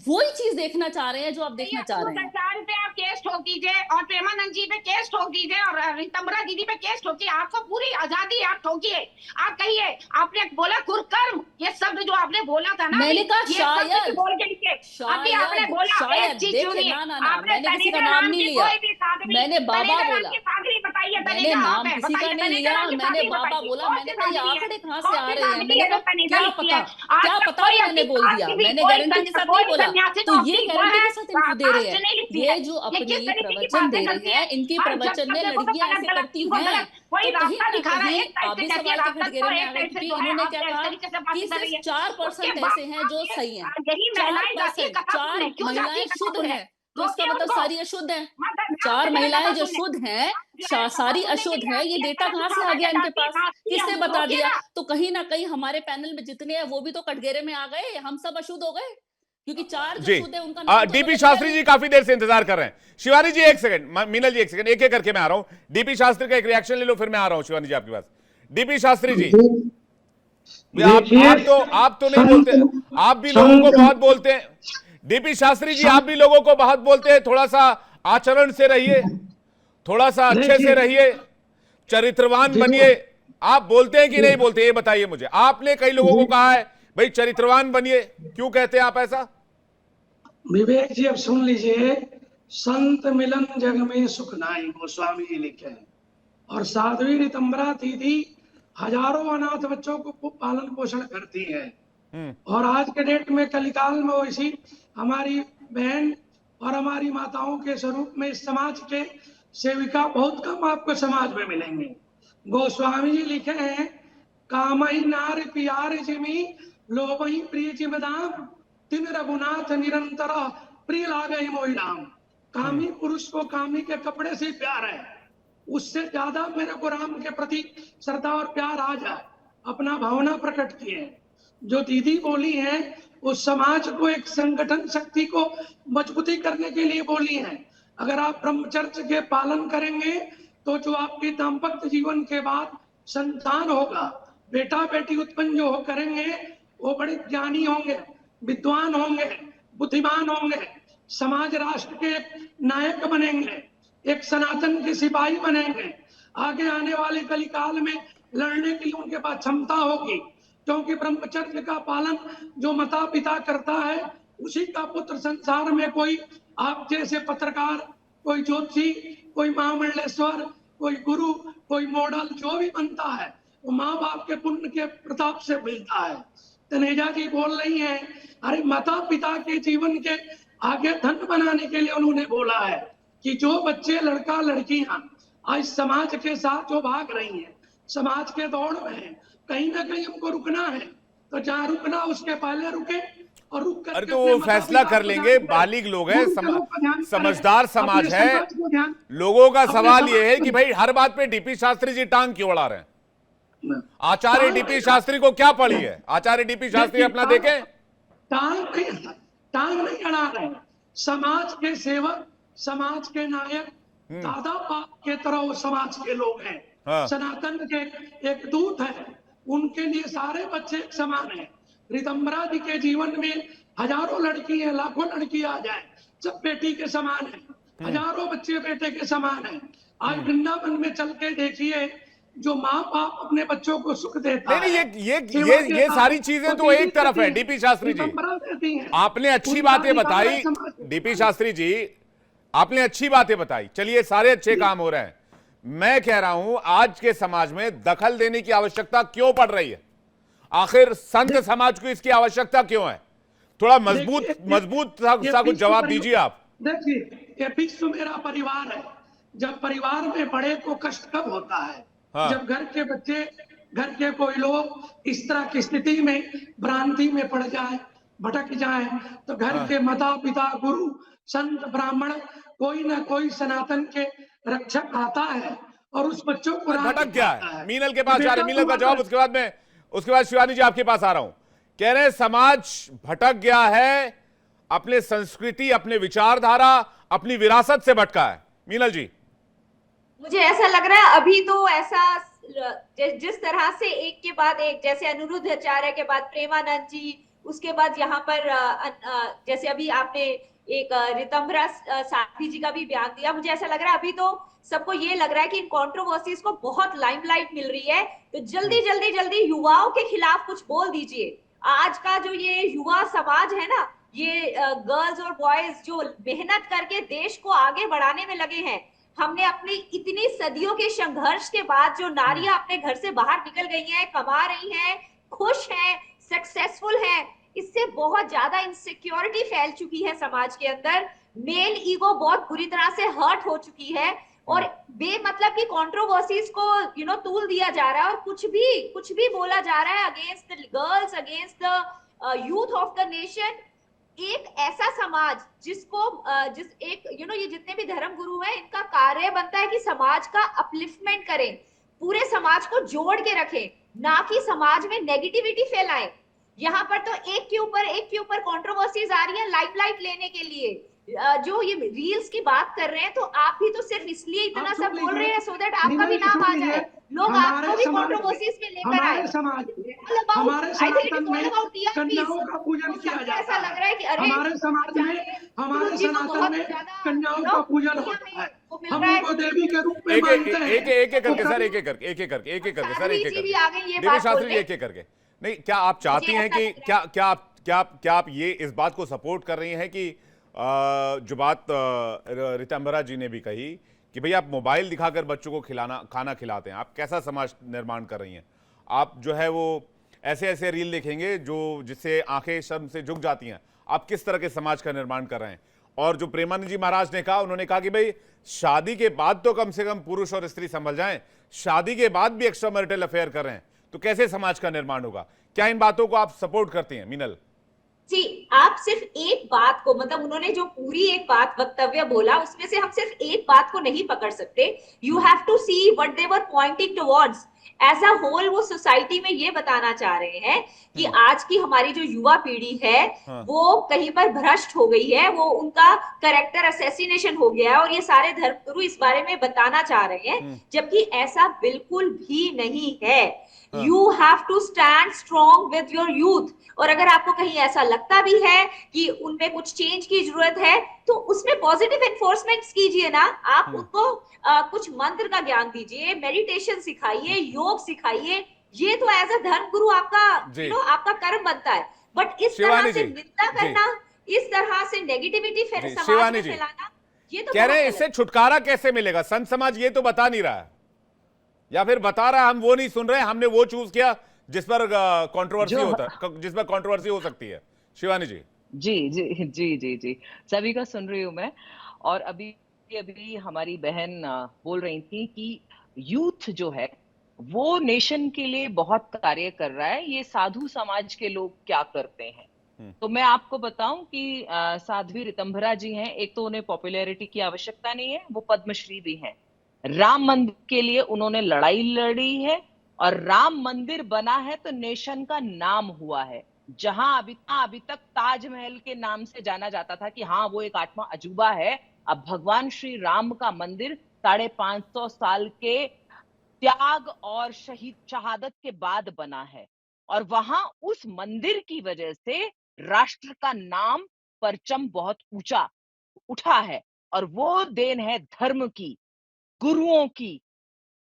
वही चीज देखना चाह रहे हैं जो आप देखना चाह रहे हैं। पे आप केस ठोक दीजिए और प्रेमानंद जी पे केस ठोक दीजिए और रितंबरा दीदी पे केस ठोकिए, आपको पूरी आजादी है, आप ठोकिए। आप कहिए, आपने बोला कुकर्म, ये शब्द जो आपने बोला था ना, मैंने कहा शायद, बोल के लिखे, अभी आपने बोला एक चीज सुनिए, आपने किसी का नाम नहीं लिया, मैंने बाबा बोला, मैंने नाम किसी का नहीं लिया, मैंने बाबा बोला, मैंने कहा ये आंकड़े कहाँ से आ रहे हैं, मैंने कहा क्या पता मैंने बोल दिया, मैंने गारंटी के साथ नहीं बोला, तो ये गारंटी के साथ इनको दे रहे हैं। ये जो अपने प्रवचन दे रही हैं, इनकी प्रवचन में लड़कियां ऐसे करती हैं, तो कहीं ना कहीं अभी सवाल के घटघरे में आ गए, क्योंकि इन्होंने क्या कहा कि सिर्फ 4% ऐसे हैं जो सही हैं, 4% 4 महिलाएं शुद्ध हैं, तो इसका रोकिए मतलब उनको। सारी अशुद्ध हैं। मत नाम 4 से मेरा महिलाएं नाम जो सुनने शुद्ध हैं, जो है सारी सुनने के अशुद्ध लिए हैं, ये आती है, डेटा मेरा कहाँ से सुझाव आ गया लेकर इनके जाती है, पास? नाचती है, किसने बता रोकिए दिया? ना। तो कहीं ना कहीं हमारे पैनल में जितने हैं वो भी तो कटघरे में आ गए, हम सब अशुद्ध हो गए, क्योंकि 4 जो जी शुद्ध है उनका नाम तो डीपी अलग शास्त्री है। जी काफी देर से इंतजार कर रहे हैं। शिवानी जी एक सेकंड, मीनल जी एक सेकंड, एक एक करके मैं आ रहा हूं। डीपी शास्त्री का एक रिएक्शन ले लो, फिर मैं आ रहा हूं शिवानी जी आपके पास। डीपी शास्त्री जी, आप तो नहीं बोलते, आप भी लोगों को बहुत बोलते हैं। डीपी शास्त्री जी, आप भी लोगों को बहुत बोलते हैं, थोड़ा सा आचरण से रहिए, थोड़ा सा अच्छे से रहिए, चरित्रवान बनिए। आप बोलते हैं कि नहीं बोलते, ये बताइए मुझे। आपने कई लोगों को कहा है भाई चरित्रवान बनिए, क्यों कहते हैं आप ऐसा? विवेक जी अब सुन लीजिए, संत मिलन जग में सुख नाई, गोस्वामी जी लिखे हैं। और साध्वी ऋतंबरा दीदी हजारों अनाथ बच्चों को पालन पोषण करती है। और आज के डेट में कलिकाल में वैसी हमारी बहन और हमारी माताओं के स्वरूप में इस समाज के सेविका बहुत कम आपको समाज में मिलेंगे। गोस्वामी जी लिखे हैं, कामई नार प्यार जिमी लोभई प्रिय जिमदाम, तिन रघुनाथ निरंतर प्रिय लागे मोहि राम। कामी पुरुष को कामी के कपड़े से प्यार है, उससे ज्यादा मेरे को राम के प्रति श्रद्धा और प्यार आ जाए, अपना भावना प्रकट किए हैं। जो दीदी बोली है वो समाज को एक संगठन शक्ति को मजबूती करने के लिए बोली है। अगर आप ब्रह्मचर्य के पालन करेंगे तो जो आपके दाम्पत्य जीवन के बाद संतान होगा, बेटा बेटी उत्पन्न जो करेंगे वो बड़े ज्ञानी होंगे, विद्वान होंगे, बुद्धिमान होंगे, समाज राष्ट्र के नायक बनेंगे, एक सनातन के सिपाही बनेंगे। आगे आने वाले कलिकाल में लड़ने की उनके पास क्षमता होगी, क्योंकि ब्रह्मचर्य का पालन जो माता पिता करता है उसी का पुत्र संसार में कोई आप जैसे पत्रकार, कोई ज्योतिषी, कोई महामंडलेश्वर, कोई गुरु, कोई मॉडल जो भी बनता है वो माँ बाप के पुण्य के प्रताप से मिलता है। तनेजा जी बोल रही हैं, अरे माता पिता के जीवन के आगे धन बनाने के लिए उन्होंने बोला है कि जो बच्चे लड़का लड़कियां आज समाज के साथ जो भाग रही हैं, समाज के दौड़ में हैं, कहीं ना कहीं हमको रुकना है, तो जहाँ रुकना उसके पहले रुके और रुक कर। अरे तो वो फैसला कर लेंगे, बालिग लोग हैं, समझदार समाज है। लोगों का सवाल ये है कि भाई हर बात पे डीपी शास्त्री जी टांग क्यों अड़ा रहे हैं? आचार्य डीपी शास्त्री को क्या पड़ी है? आचार्य डीपी शास्त्री अपना देखें। टांग नहीं अड़ा रहे, समाज के सेवक, समाज के नायक, दादा बाप के तरह वो समाज के लोग हैं। हाँ। सनातन के एक दूत है, उनके लिए सारे बच्चे एक समान हैं। ऋतंबरा जी के जीवन में हजारों लड़की है, लाखों लड़की आ जाए, सब बेटी के समान है, हजारों बच्चे बेटे के समान है। आज वृंदावन में चल के देखिए, जो माँ बाप अपने बच्चों को सुख देता नहीं, है, ये सारी चीजें तो एक तरफ है। डीपी शास्त्री जी, आपने अच्छी बातें बताई। डीपी शास्त्री जी, आपने अच्छी बातें बताई, चलिए सारे अच्छे काम हो रहे हैं। मैं कह रहा हूं आज के समाज में दखल देने की आवश्यकता क्यों पड़ रही है? आखिर संत समाज को इसकी आवश्यकता क्यों है? थोड़ा मजबूत सा कुछ जवाब दीजिए आप। देखिए, ये विश्व मेरा परिवार है। जब परिवार में बड़े को कष्ट कब होता है? हाँ। जब घर के बच्चे, घर के कोई लोग इस तरह की स्थिति में भ्रांति में पड़ जाए, भटक जाए, तो घर के माता पिता, गुरु, संत, ब्राह्मण, कोई ना कोई सनातन के रक्षक आता है और उस बच्चों को भटक गया है। मीनल के पास जा रहे, मीनल का जवाब उसके बाद शिवानी जी आपके पास आ रहा हूं। कह रहे हैं समाज भटक गया है, अपने संस्कृति, अपने विचारधारा, अपनी विरासत से भटका है। मीनल जी, मुझे ऐसा लग रहा है अभी तो ऐसा जिस तरह से एक के बाद एक, जैसे अनिरुद्ध आचार्य के बाद प्रेमानंद जी, उसके बाद यहाँ पर जैसे अभी आपने एक ऋतंबरा साध्वी जी का भी बयान दिया, मुझे ऐसा लग रहा है अभी तो सबको ये लग रहा है कि इन कंट्रोवर्सीज को बहुत लाइमलाइट मिल रही है, तो जल्दी जल्दी जल्दी युवाओं के खिलाफ कुछ बोल दीजिए। आज का जो ये युवा समाज है ना, ये गर्ल्स और बॉयज जो मेहनत करके देश को आगे बढ़ाने में लगे हैं, हमने अपनी इतनी सदियों के संघर्ष के बाद जो नारियां अपने घर से बाहर निकल गई हैं, कमा रही हैं, खुश हैं, सक्सेसफुल हैं, इससे बहुत ज्यादा इनसिक्योरिटी फैल चुकी है समाज के अंदर। मेल ईगो बहुत बुरी तरह से हर्ट हो चुकी है और बेमतलब की कंट्रोवर्सीज को तूल दिया जा रहा है और कुछ भी बोला जा रहा है against the girls, against the youth of the nation. एक ऐसा समाज जिसको जिस एक ये जितने भी धर्म गुरु हैं, इनका कार्य बनता है कि समाज का अपलिफ्टमेंट करें, पूरे समाज को जोड़ के रखें, ना कि समाज में नेगेटिविटी फैलाएं। यहाँ पर तो एक के ऊपर कंट्रोवर्सीज आ रही है लाइमलाइट लेने के लिए। जो ये रील्स की बात कर रहे हैं, तो आप भी तो सिर्फ इसलिए इतना सब बोल रहे हैं सो दैट आपका भी नाम आ जाए, लोग आपको भी कंट्रोवर्सीज में लेकर आए। हमारे सनातन में कन्याओं का पूजन किया जाता है। ऐसा लग रहा है कि अरे हमारे समाज में, हमारे सनातन में कन्याओं का पूजन होता है। हम उनको देवी के रूप में मानते हैं। एक एक करके सर, एक एक करके सर, एक एक करके देवी शास्त्री जी, एक एक करके। नहीं, क्या आप चाहती हैं कि क्या आप ये इस बात को सपोर्ट कर रही हैं कि जो बात रितंभरा जी ने भी कही कि भाई आप मोबाइल दिखाकर बच्चों को खाना खिलाते हैं, आप कैसा समाज निर्माण कर रही हैं? आप जो है वो ऐसे रील देखेंगे जिससे आंखें शर्म से झुक जाती हैं। आप किस तरह के समाज का निर्माण कर रहे हैं? और जो प्रेमानंद जी महाराज ने कहा, उन्होंने कहा कि भाई शादी के बाद तो कम से कम पुरुष और स्त्री संभल जाएं, शादी के बाद भी एक्स्ट्रा मैरिटल अफेयर कर रहे हैं तो कैसे समाज का निर्माण होगा? क्या इन बातों को आप सपोर्ट करती हैं मीनल जी? आप सिर्फ एक बात को, मतलब उन्होंने जो पूरी एक बात वक्तव्य बोला, उसमें से हम सिर्फ एक बात को नहीं पकड़ सकते। You have to see what they were pointing towards as a whole. वो सोसाइटी में ये बताना चाह रहे हैं कि आज की हमारी जो युवा पीढ़ी है वो कहीं पर भ्रष्ट हो गई है, वो उनका कैरेक्टर असैसिनेशन हो गया है, और ये सारे धर्मगुरु इस बारे में बताना चाह रहे हैं, जबकि ऐसा बिल्कुल भी नहीं है। You have to stand strong with your youth. और अगर आपको कहीं ऐसा लगता भी है कि उनमें कुछ चेंज की जरूरत है, तो उसमें पॉजिटिव एनफोर्समेंट कीजिए ना। आप उनको कुछ मंत्र का ज्ञान दीजिए, मेडिटेशन सिखाइए, योग सिखाइए। ये तो एज अ धर्म गुरु आपका आपका कर्म बनता है। बट इस तरह से निंदा करना, इस तरह से नेगेटिविटी समाज में फैलाना, ये तो कह रहे हैं इससे छुटकारा कैसे मिलेगा? संत समाज ये तो बता नहीं रहा है, या फिर बता रहा है हम वो नहीं सुन रहे, हमने वो चूज किया जिस पर कंट्रोवर्सी हो सकती है। शिवानी जी। जी सभी का सुन रही हूँ मैं। और अभी हमारी बहन बोल रही थी कि यूथ जो है वो नेशन के लिए बहुत कार्य कर रहा है, ये साधु समाज के लोग क्या करते हैं? तो मैं आपको बताऊं कि साध्वी रितंभरा जी हैं, एक तो उन्हें पॉपुलैरिटी की आवश्यकता नहीं है, वो पद्मश्री भी हैं। राम मंदिर के लिए उन्होंने लड़ाई लड़ी है, और राम मंदिर बना है तो नेशन का नाम हुआ है। जहां अभी तक ताजमहल के नाम से जाना जाता था कि हाँ वो एक आठवां अजूबा है, अब भगवान श्री राम का मंदिर 550 साल के त्याग और शहादत के बाद बना है, और वहां उस मंदिर की वजह से राष्ट्र का नाम परचम बहुत ऊंचा उठा है। और वो देन है धर्म की, गुरुओं की,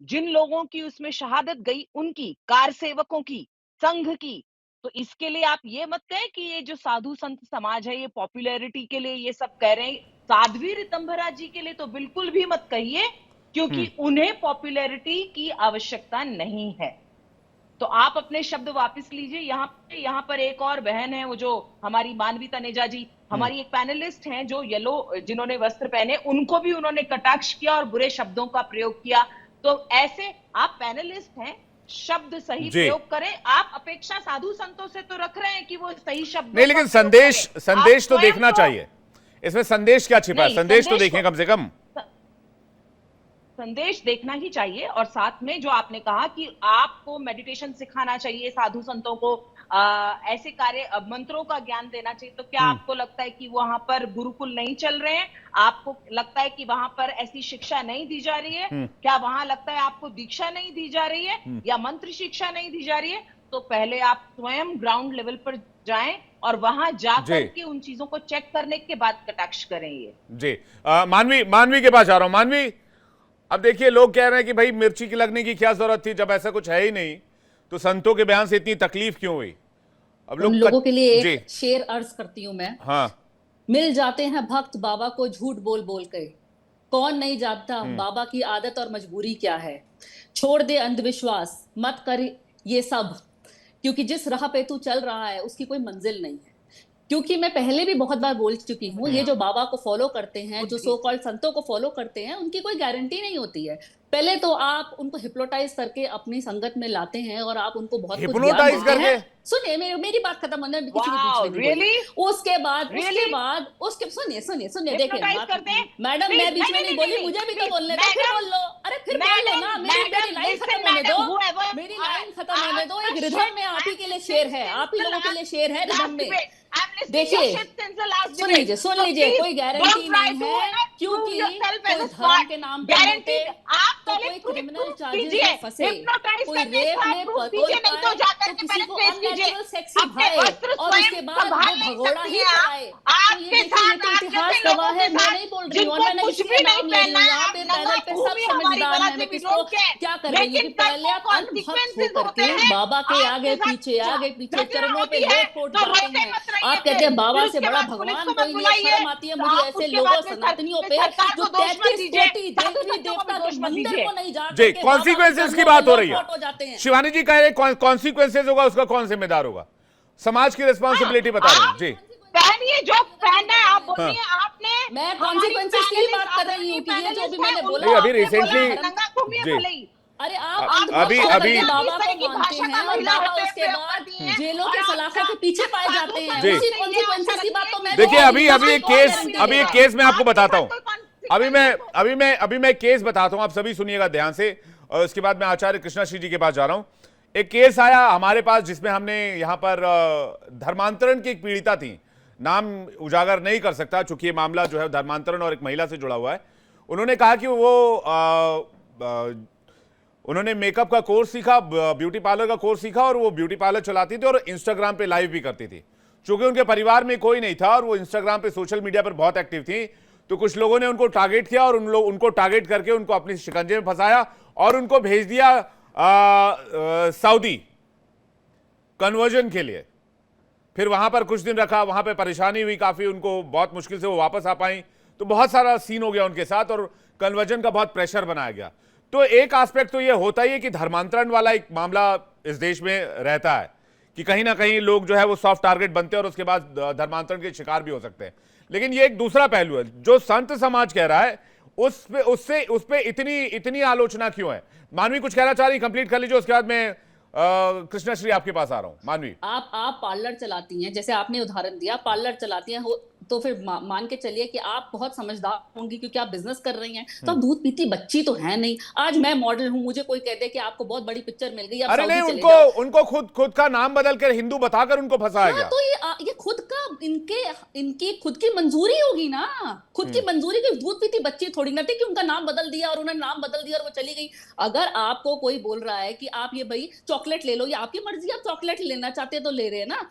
जिन लोगों की उसमें शहादत गई, उनकी, कार सेवकों की, संघ की। तो इसके लिए आप ये मत कहें कि ये जो साधु संत समाज है ये पॉपुलैरिटी के लिए ये सब कह रहे हैं। साध्वी रितंभरा जी के लिए तो बिल्कुल भी मत कहिए, क्योंकि उन्हें पॉपुलैरिटी की आवश्यकता नहीं है। तो आप अपने शब्द वापस लीजिए। यहाँ पर एक और बहन है, वो जो हमारी मानवी तनेजा जी, हमारी एक पैनलिस्ट हैं जो येलो जिन्होंने वस्त्र पहने, उनको भी उन्होंने कटाक्ष किया और बुरे शब्दों का प्रयोग किया। तो ऐसे आप पैनलिस्ट हैं, शब्द सही प्रयोग करें। आप अपेक्षा साधु संतों से तो रख रहे हैं कि वो सही शब्द नहीं, लेकिन संदेश तो देखना चाहिए। इसमें संदेश क्या छिपा है? संदेश तो देखें, कम से कम संदेश देखना ही चाहिए। और साथ में जो आपने कहा कि आपको मेडिटेशन सिखाना चाहिए साधु संतों को, ऐसे कार्य मंत्रों का ज्ञान देना चाहिए, तो क्या आपको लगता है कि वहां पर गुरुकुल नहीं चल रहे हैं? आपको लगता है कि वहां पर ऐसी शिक्षा नहीं दी जा रही है? क्या वहां लगता है आपको दीक्षा नहीं दी जा रही है या मंत्र शिक्षा नहीं दी जा रही है? तो पहले आप स्वयं ग्राउंड लेवल पर जाएं और वहां जाकर के उन चीजों को चेक करने के बाद कटाक्ष करें। ये जी मानवी के पास आ रहा हूं। मानवी, अब देखिए लोग कह रहे हैं कि भाई मिर्ची की लगने की क्या जरूरत थी, जब ऐसा कुछ है ही नहीं तो संतों के बयान से इतनी तकलीफ क्यों हुई? अब लोगों के लिए एक शेर अर्ज करती हूं मैं। हाँ। मिल जाते हैं भक्त बाबा को झूठ बोल बोल के, कौन नहीं जानता बाबा की आदत और मजबूरी क्या है। छोड़ दे अंधविश्वास, मत कर ये सब, क्योंकि जिस राह पे तू चल रहा है उसकी कोई मंजिल नहीं है। क्योंकि मैं पहले भी बहुत बार बोल चुकी हूँ, ये जो बाबा को फॉलो करते हैं, जो सो कॉल्ड संतों को फॉलो करते हैं, उनकी कोई गारंटी नहीं होती है। पहले तो आप उनको हिप्नोटाइज करके अपनी संगत में लाते हैं और आप उनको बहुत कुछ ज्ञान हिप्नोटाइज देते हैं। करके? सुनिए, मेरी बात खत्म होने में किसी के Wow, बीच में नहीं really? बोली। उसके बाद Really? सुनिए देखिए Hypnotize करते हैं? मैडम, Please, मैं बीच में नहीं बोली, मुझे भी तो बोलने दो, फिर बोल लो। अरे फिर बोल लो ना, मेरी लाइन खत्म होने दो, मेरी लाइन खत्म होने दो। एक रिदम में आप ही के लिए शेर है, आप ही लोगों के लिए शेर है रिदम में। देखिए, सुन लीजिए, कोई गारंटी नहीं है, क्योंकि कोई धर्म के नाम पे होते, तो कोई क्रिमिनल चार्जेस में फंसे, कोई रेप में पकड़ पाए, तो किसी को अननेचुरल सेक्सी भाए और उसके बाद वो भगोड़ा ही कराए। तो ये देखिए, ये तो इतिहास गवाह है, मैं नहीं बोल रही हूँ, और मैं किसी का नाम ले रही हूँ। यहाँ पे पैनल पे सब समझदार हैं, मैं किसको क्या कर रही हूँ कि पहले आप अनभक्त होकर के बाबा के आगे पीछे चरणों पे लेट पोट जाते हैं। आप कहते हैं बाबा से बड़ा भगवान कोई नहीं, शर्म आती है मुझे ऐसे लोगों सनातनियों पे जो 33 कोटि देवी देवता के मंदिर को नहीं जा जी, कॉन्सिक्वेंसेस की बात हो रही है। शिवानी जी कह रहे कॉन्सिक्वेंसेस होगा, उसका कौन जिम्मेदार होगा? समाज की रिस्पॉन्सिबिलिटी बता रहे हैं। जी, पहनिए जो पहनना है, आप बोलिए। आपने, मैं कॉन्सिक्वेंसेस की बात कर रही हूँ कि ये जो भी मैंने बोला, नहीं, अभी रिसेंटली जी, अरे आप अभी बाबा को मानते हैं और बाबा उसके बाद जेलों के सलाखों के पीछे पाए जाते हैं। जी। उसी कॉन्सिक्वेंसेस की बात तो मैं देखिए, अभी अभी एक केस मैं आपको बताता हूं। अभी मैं केस बताता हूं, आप सभी सुनिएगा ध्यान से, और उसके बाद मैं आचार्य कृष्णा श्री जी के पास जा रहा हूं। एक केस आया हमारे पास जिसमें हमने यहाँ पर धर्मांतरण की एक पीड़िता थी, नाम उजागर नहीं कर सकता चूंकि ये मामला जो है धर्मांतरण और एक महिला से जुड़ा हुआ है। उन्होंने कहा कि वो उन्होंने मेकअप का कोर्स सीखा, ब्यूटी पार्लर का कोर्स सीखा, और वो ब्यूटी पार्लर चलाती थी और इंस्टाग्राम पे लाइव भी करती थी। चूंकि उनके परिवार में कोई नहीं था और वो इंस्टाग्राम पे सोशल मीडिया पर बहुत एक्टिव थी, तो कुछ लोगों ने उनको टारगेट किया और उनको टारगेट करके उनको अपने शिकंजे में फंसाया और उनको भेज दिया सऊदी कन्वर्जन के लिए। फिर वहां पर कुछ दिन रखा, वहां पर परेशानी हुई काफी, उनको बहुत मुश्किल से वो वापस आ पाई, तो बहुत सारा सीन हो गया उनके साथ और कन्वर्जन का बहुत प्रेशर बनाया गया। तो एक एस्पेक्ट तो ये होता ही है कि धर्मांतरण वाला एक मामला इस देश में रहता है कि कहीं ना कहीं लोग जो है वो सॉफ्ट टारगेट बनते हैं और उसके बाद धर्मांतरण के शिकार भी हो सकते हैं। लेकिन ये एक दूसरा पहलू है जो संत समाज कह रहा है, उस पे इतनी आलोचना क्यों है? मानवी कुछ कहना चाह रही, कंप्लीट कर लीजिए, उसके बाद मैं कृष्णाश्री आपके पास आ रहा हूं। मानवी, आप पार्लर चलाती हैं, जैसे आपने उदाहरण दिया, पार्लर चलाती हैं, तो फिर मान के चलिए कि आप बहुत समझदार होंगी क्योंकि आप बिजनेस कर रही हैं, तो आप दूध पीती बच्ची तो है नहीं। आज मैं मॉडल हूं, मुझे कोई कह दे कि आपको बहुत बड़ी पिक्चर मिल गई, अरे नहीं, उनको खुद का नाम बदल कर हिंदू बताकर उनको फंसाया गया। तो ये खुद का इनकी खुद की मंजूरी होगी ना, खुद की मंजूरी की। दूध पीती बच्ची थोड़ी ना थी कि उनका नाम बदल दिया और उन्होंने नाम बदल दिया और वो चली गई। अगर आपको कोई बोल रहा है कि आप ये भाई चॉकलेट ले लो, या आपकी मर्जी, आप चॉकलेट लेना चाहते हैं तो ले रहे हैं ना,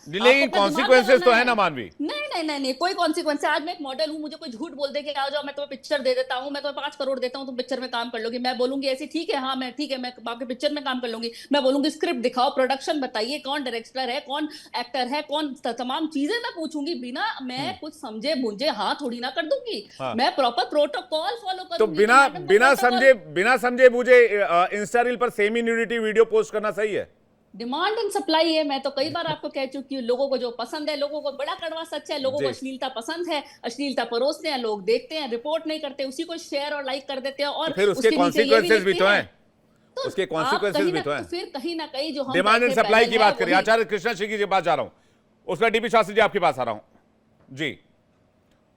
कॉन्सिक्वेंसेस तो है ना मानवी। नहीं, कोई कॉन्सिक्वेंस। आज मैं एक मॉडल हूं, मुझे कोई झूठ बोल दे कि आ जाओ मैं तुम्हें पिक्चर दे देता हूं, मैं तुम्हें 5 करोड़ देता हूं, तुम पिक्चर में काम कर लोगी, मैं बोलूंगी ऐसी ठीक है, हाँ मैं ठीक है, मैं आपके पिक्चर में काम कर लूंगी। मैं बोलूंगी स्क्रिप्ट दिखाओ, प्रोडक्शन बताइए, कौन डायरेक्टर है, कौन एक्टर है, कौन, तमाम चीजें मैं पूछूंगी, बिना मैं कुछ समझे बुझे हाँ थोड़ी ना कर दूंगी। मैं प्रॉपर प्रोटोकॉल फॉलो करूंगी। तो बिना समझे बुझे इंस्टा रील पर सेमी न्यूडिटी वीडियो पोस्ट करना सही है? डिमांड एंड सप्लाई है। मैं तो कई बार आपको कह चुकी हूँ, लोगों को जो पसंद है, लोगों को बड़ा कड़वा सच है, लोगों को अश्लीलता पसंद है, अश्लीलता परोसते हैं, लोग देखते हैं, रिपोर्ट नहीं करते, उसी को शेयर और लाइक कर देते हैं, और फिर उसके कॉन्सिक्वेंसेस भी तो हैं, उसके कॉन्सिक्वेंसेस भी तो हैं। फिर कहीं ना कहीं जो हम डिमांड एंड सप्लाई की बात करिए, आचार्य कृष्णा श्री के पास जा रहा हूँ, उसका डीपी शास्त्री जी आपके पास आ रहा हूँ। जी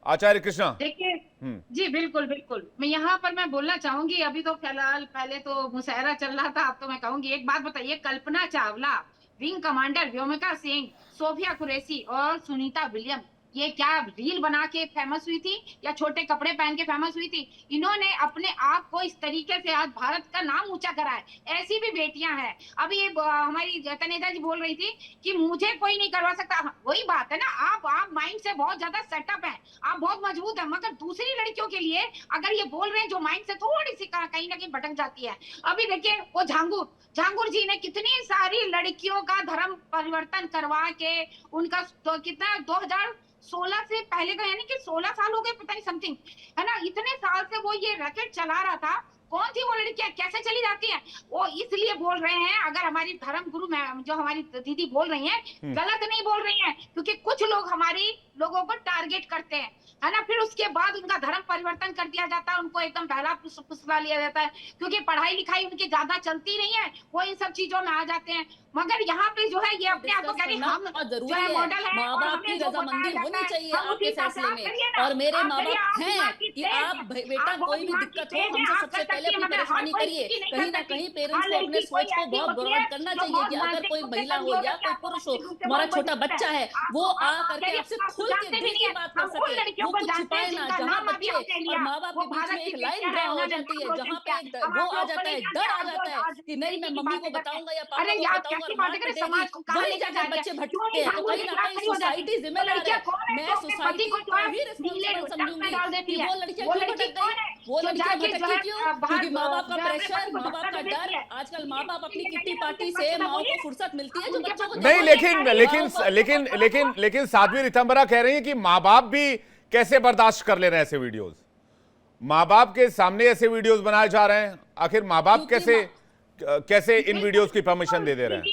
आचार्य कृष्णा। देखिए जी, बिल्कुल, मैं यहाँ पर मैं बोलना चाहूंगी, अभी तो फिलहाल पहले तो मुशायरा चल रहा था, अब तो मैं कहूंगी एक बात बताइए, कल्पना चावला, विंग कमांडर व्योमिका सिंह, सोफिया कुरैशी और सुनीता विलियम, ये क्या रील बना के फेमस हुई थी या छोटे कपड़े पहन के फेमस हुई थी? इन्होंने अपने आप को इस तरीके से आज भारत का नाम ऊंचा करा है। ऐसी भी बेटियां हैं। अभी ये हमारी तनेजा जी बोल रही थी कि मुझे कोई नहीं करवा सकता। वही बात है ना, आप माइंड से बहुत ज्यादा सेटअप है, आप बहुत मजबूत है, मगर दूसरी लड़कियों के लिए अगर ये बोल रहे हैं जो माइंड से थोड़ी सी कहीं ना कहीं भटक जाती है। अभी देखिए वो झांगुर जी ने कितनी सारी लड़कियों का धर्म परिवर्तन करवा के उनका कितना 2016 से पहले का, यानी कि 16 साल हो गए, पता नहीं समथिंग, है ना, इतने साल से वो ये रैकेट चला रहा था। कौन थी वो लड़कियां, कैसे चली जाती हैं? वो इसलिए बोल रहे हैं, अगर हमारी धर्म गुरु जो हमारी दीदी बोल रही हैं, गलत नहीं बोल रही हैं, क्योंकि कुछ लोग हमारी लोगों को टारगेट करते हैं, है ना। फिर उसके बाद उनका धर्म परिवर्तन कर दिया जाता है, उनको एकदम बहला फुसला लिया जाता है, क्योंकि पढ़ाई लिखाई उनकी ज्यादा चलती नहीं है, वो इन सब चीजों में आ जाते हैं। मगर यहाँ पे जो है ये अपने आप को कह रही हम जो है मॉडल है, माँ बाप की रजामंदी होनी चाहिए आपके फैसले में, और मेरे माँ बाप हैं कि आप बेटा कोई भी दिक्कत हो हमसे सबसे पहले अपनी परेशानी करिए। कहीं ना कहीं पेरेंट्स को अपने सोच को बहुत ब्रॉड करना चाहिए कि अगर कोई महिला हो या कोई पुरुष हो, हमारा छोटा बच्चा है, वो आ करके आपसे खुल के दिल की बात कर सके, वो कुछ छुपाए ना। जहाँ बच्चे और माँ बाप के बीच में एक लाइन ड्रा हो जाती है, जहाँ पे वो आ जाता है, डर आ जाता है कि नहीं मैं मम्मी को बताऊंगा या पापा को बताऊंगा, वही जाकर बच्चे भटकते हैं। तो कहीं ना कहीं सोसाइटी जिम्मेदार है। मैं सोसाइटी को ही रिस्पॉन्सिबल समझूंगी कि वो लड़कियां क्यों भटक गई, वो लड़कियां भटकी क्यों? क्योंकि माँ बाप का प्रेशर, माँ बाप का डर। आजकल माँ बाप अपनी किट्टी पार्टी से माओ को फुर्सत मिलती है जो बच्चों को नहीं, लेकिन साध्वी ऋतंबरा कह रही है कि माँ बाप भी कैसे बर्दाश्त कर ले रहे हैं ऐसे वीडियोस, माँ बाप के सामने ऐसे वीडियोस बनाए जा रहे हैं। आखिर माँ बाप कैसे इन वीडियोस की परमिशन दे रहे हैं?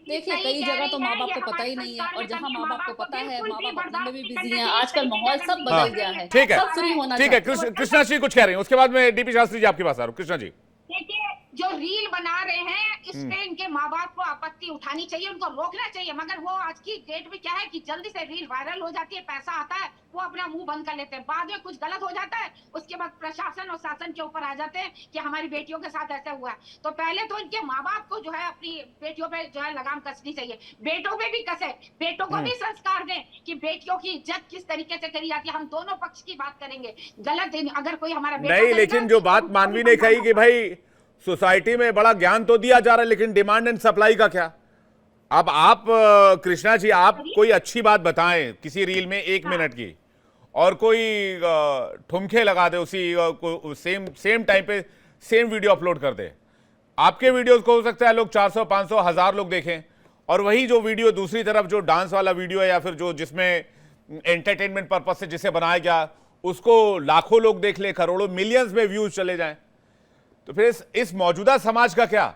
देखिए कई जगह तो माँ बाप को पता ही नहीं है, और जहाँ माँ बाप को पता है माँ बाप अपने में भी बिजी हैं। आजकल माहौल सब बदल गया है, ठीक है, सब फ्री होना ठीक है। कृष्णा जी कुछ कह रही हैं, उसके बाद में डीपी शास्त्री जी आपके पास आ रहा हूँ। कृष्णा जी, देखिए जो रील बना रहे हैं इस पे इनके माँ बाप को आपत्ति उठानी चाहिए, उनको रोकना चाहिए। मगर वो आज की डेट में क्या है कि जल्दी से रील वायरल हो जाती है, पैसा आता है, वो अपना मुंह बंद कर लेते हैं, बाद में कुछ गलत हो जाता है, उसके बाद प्रशासन और शासन के ऊपर आ जाते हैं कि हमारी बेटियों के साथ ऐसा हुआ है। तो पहले तो इनके माँ बाप को जो है अपनी बेटियों पे जो है लगाम कसनी चाहिए, बेटों पे भी कसे, बेटों को भी संस्कार दें कि बेटियों की इज्जत किस तरीके से करी जाती है। हम दोनों पक्ष की बात करेंगे, गलत अगर कोई हमारा नहीं, लेकिन जो बात मानवी ने कही कि भाई सोसाइटी में बड़ा ज्ञान तो दिया जा रहा है, लेकिन डिमांड एंड सप्लाई का क्या? अब आप कृष्णा जी, आप कोई अच्छी बात बताएं किसी रील में 1 मिनट की, और कोई ठुमके लगा दे उसी सेम टाइम पे सेम वीडियो अपलोड कर दे। आपके वीडियोस को हो सकता है लोग 400, 500, 1000 लोग देखें, और वही जो वीडियो दूसरी तरफ जो डांस वाला वीडियो है या फिर जो जिसमें एंटरटेनमेंट पर्पज से जिसे बनाया गया उसको लाखों लोग देख ले, करोड़ों मिलियंस में व्यूज चले जाएं, तो फिर इस मौजूदा समाज का क्या?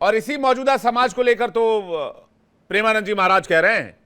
और इसी मौजूदा समाज को लेकर तो प्रेमानंद जी महाराज कह रहे हैं।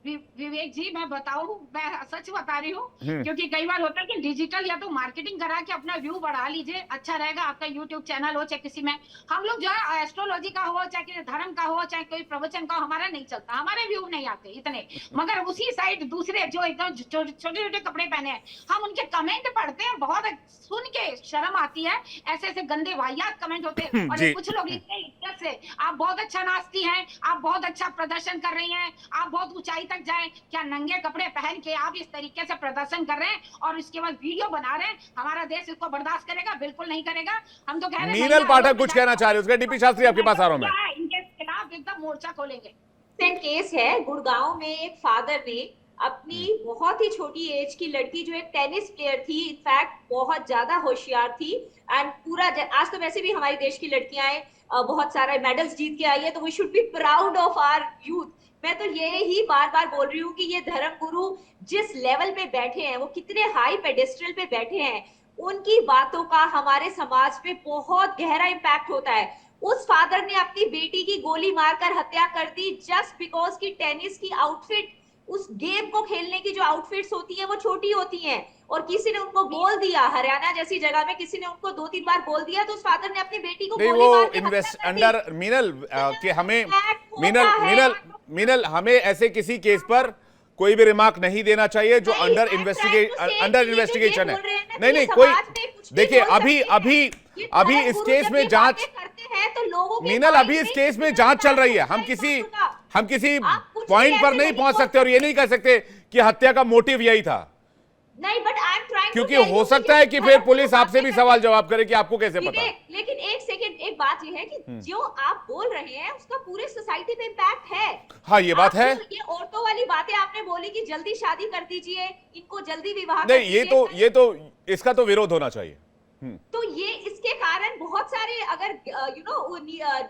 विवेक जी मैं बताऊं, मैं सच बता रही हूँ, क्योंकि कई बार होता है कि डिजिटल या तो मार्केटिंग करा के अपना व्यू बढ़ा लीजिए, अच्छा रहेगा। आपका यूट्यूब चैनल हो चाहे किसी में, हम लोग जो है एस्ट्रोलॉजी का हो चाहे किसी धर्म का हो चाहे कोई प्रवचन का हो, हमारा नहीं चलता, हमारे व्यू नहीं आते इतने। मगर उसी साइड दूसरे जो एकदम छोटे छोटे कपड़े पहने हैं, हम उनके कमेंट पढ़ते हैं, बहुत सुन के शर्म आती है, ऐसे ऐसे गंदे वाहियात कमेंट होते हैं। और कुछ लोग लिखते हैं इज्जत से, आप बहुत अच्छा नाचती हैं, आप बहुत अच्छा प्रदर्शन कर रही हैं, आप बहुत ऊंचाई तक जाए, क्या नंगे कपड़े पहन के आप इस तरीके से प्रदर्शन कर रहे हैं और इसके बाद वीडियो बना रहे हैं? हमारा देश इसको बर्दाश्त करेगा? बिल्कुल नहीं करेगा। हम तो कह रहे हैं मीनल पाठक कुछ कहना चाह रहे हैं, उसका डीपी शास्त्री आपके पास आ रहा हूं मैं। इनके खिलाफ एकदम मोर्चा खोलेंगे। केस है गुड़गांव में, एक फादर ने अपनी बहुत ही छोटी एज की लड़की जो एक टेनिस प्लेयर थी, इनफैक्ट बहुत ज्यादा होशियार थी, एंड पूरा आज तो वैसे भी हमारे देश की लड़कियां बहुत सारे मेडल्स जीत के आई है, तो we should be proud of our youth. मैं तो ये ही बार बार बोल रही हूँ कि ये धर्म गुरु जिस लेवल पे बैठे हैं, वो कितने हाई पेडेस्ट्रल पे बैठे हैं, उनकी बातों का हमारे समाज पे बहुत गहरा इम्पैक्ट होता है। उस फादर ने अपनी बेटी की गोली मारकर हत्या कर दी जस्ट बिकॉज की टेनिस की आउटफिट, उस गेम को खेलने की जो आउटफिट्स होती हैं वो छोटी होती हैं, और किसी ने उनको बोल दिया, हरियाणा जैसी जगह में किसी ने उनको 2-3 बार बोल दिया, तो उस फादर ने अपनी बेटी को गोली मार के अंडर मीनल कि हमें मीनल हमें ऐसे किसी केस पर कोई भी रिमार्क नहीं देना चाहिए जो अंडर इन्वेस्टिगेशन है। नहीं कोई, देखिए अभी इस केस में जांच, मीनल अभी इस केस में जांच चल रही है, हम किसी पॉइंट पर नहीं पहुंच सकते और ये नहीं कह सकते कि हत्या का मोटिव यही था। नहीं, बट आई एम ट्राइंग, क्योंकि हो सकता है कि फिर पुलिस आपसे भी सवाल जवाब करे कि आपको कैसे पता। लेकिन एक सेकंड, एक बात ये है कि जो आप बोल रहे हैं उसका पूरे सोसाइटी पे इम्पैक्ट है। हाँ, ये बात है। ये औरतों वाली बातें आपने बोली कि जल्दी शादी कर दीजिए, इनको जल्दी विवाह नहीं, ये तो इसका तो विरोध होना चाहिए। तो ये इसके कारण बहुत सारे, अगर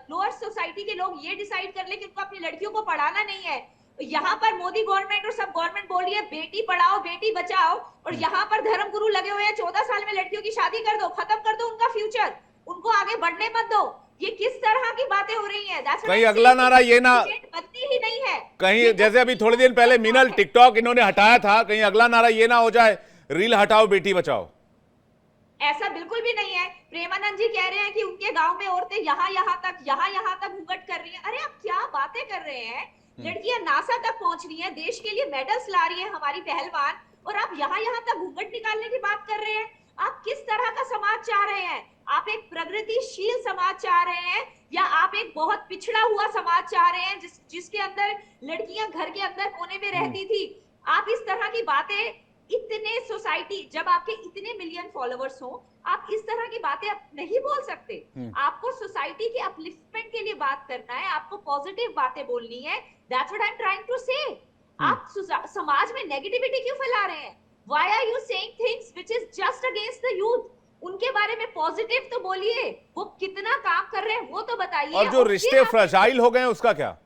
लोअर सोसाइटी के लोग ये डिसाइड कर ले कि उनको अपनी लड़कियों को पढ़ाना नहीं है, यहाँ पर मोदी गवर्नमेंट और सब गवर्नमेंट बोल रही है बेटी पढ़ाओ बेटी बचाओ, और यहाँ पर धर्मगुरु लगे हुए हैं 14 साल में लड़कियों की शादी कर दो, खत्म कर दो उनका फ्यूचर, उनको आगे बढ़ने मत दो। ये किस तरह की बातें हो रही हैं? कहीं अगला नारा ये ना बनती ही नहीं है। कहीं जैसे अभी थोड़े दिन पहले मीनल टिकटॉक इन्होंने हटाया था, कहीं अगला नारा ये ना हो जाए रील हटाओ बेटी बचाओ। ऐसा बिल्कुल भी नहीं है। प्रेमानंद जी कह रहे हैं कि उनके गांव में औरतें यहाँ तक घूंघट कर रही हैं। अरे आप क्या बातें कर रहे हैं? लड़कियां नासा तक पहुंच रही हैं, देश के लिए मेडल्स ला रही है हमारी पहलवान, और आप यहाँ तक घूंघट निकालने की बात कर रहे हैं। आप किस तरह का समाज चाह रहे हैं? आप एक प्रगतिशील समाज चाह रहे हैं या आप एक बहुत पिछड़ा हुआ समाज चाह रहे हैं जिसके अंदर लड़कियां घर के अंदर कोने में रहती थी? आप इस तरह की बातें, इतने सोसाइटी, जब आपके इतने मिलियन फॉलोवर्स हो, आप इस तरह की बातें आप नहीं बोल सकते। आपको सोसाइटी के अपलिफ्टमेंट के लिए बात करना है, आपको पॉजिटिव बातें बोलनी है। That's what I am trying to say. आप समाज में नेगेटिविटी क्यों फैला रहे हैं? Why are you saying things which is just against the youth? उनके बारे में पॉजिटिव तो बोलिए, वो कितना काम कर रहे हैं वो तो बताइए। और जो रिश्ते फ्रजाइल हो गए उसका क्या?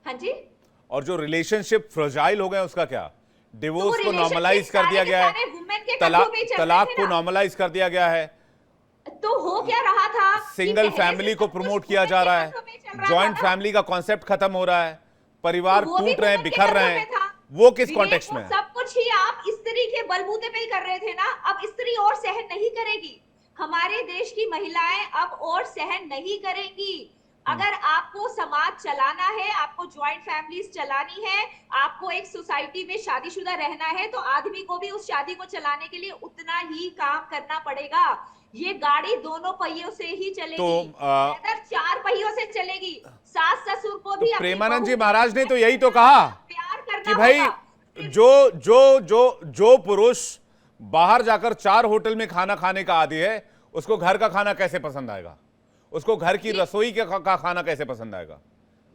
हाँ जी, और जो रिलेशनशिप फ्रजाइल हो गए उसका क्या? डिवोर्स को नॉर्मलाइज कर दिया गया है, तलाक को नॉर्मलाइज कर दिया गया है, तो हो क्या रहा था? सिंगल फैमिली को प्रमोट किया जा रहा है, जॉइंट फैमिली का कॉन्सेप्ट खत्म हो रहा है, परिवार टूट रहे हैं, बिखर रहे हैं, वो किस कॉन्टेक्स्ट में? सब कुछ ही आप स्त्री के बलबूते पे ही कर रहे थे ना। अब स्त्री और सहन नहीं करेगी, हमारे देश की महिलाएं अब और सहन नहीं करेंगी। अगर आपको समाज चलाना है, आपको ज्वाइंट फैमिलीज चलानी है, आपको एक सोसाइटी में शादीशुदा रहना है, तो आदमी को भी उस शादी को चलाने के लिए उतना ही काम करना पड़ेगा। ये गाड़ी दोनों पहियों से ही चलेगी, तो 4 पहियों से चलेगी। सास ससुर को भी प्रेमानंद जी महाराज ने तो यही तो कहा प्यार करना कि भाई जो पुरुष बाहर जाकर 4 होटल में खाना खाने का आदी है, उसको घर का खाना कैसे पसंद आएगा? उसको घर की रसोई का खाना कैसे पसंद आएगा?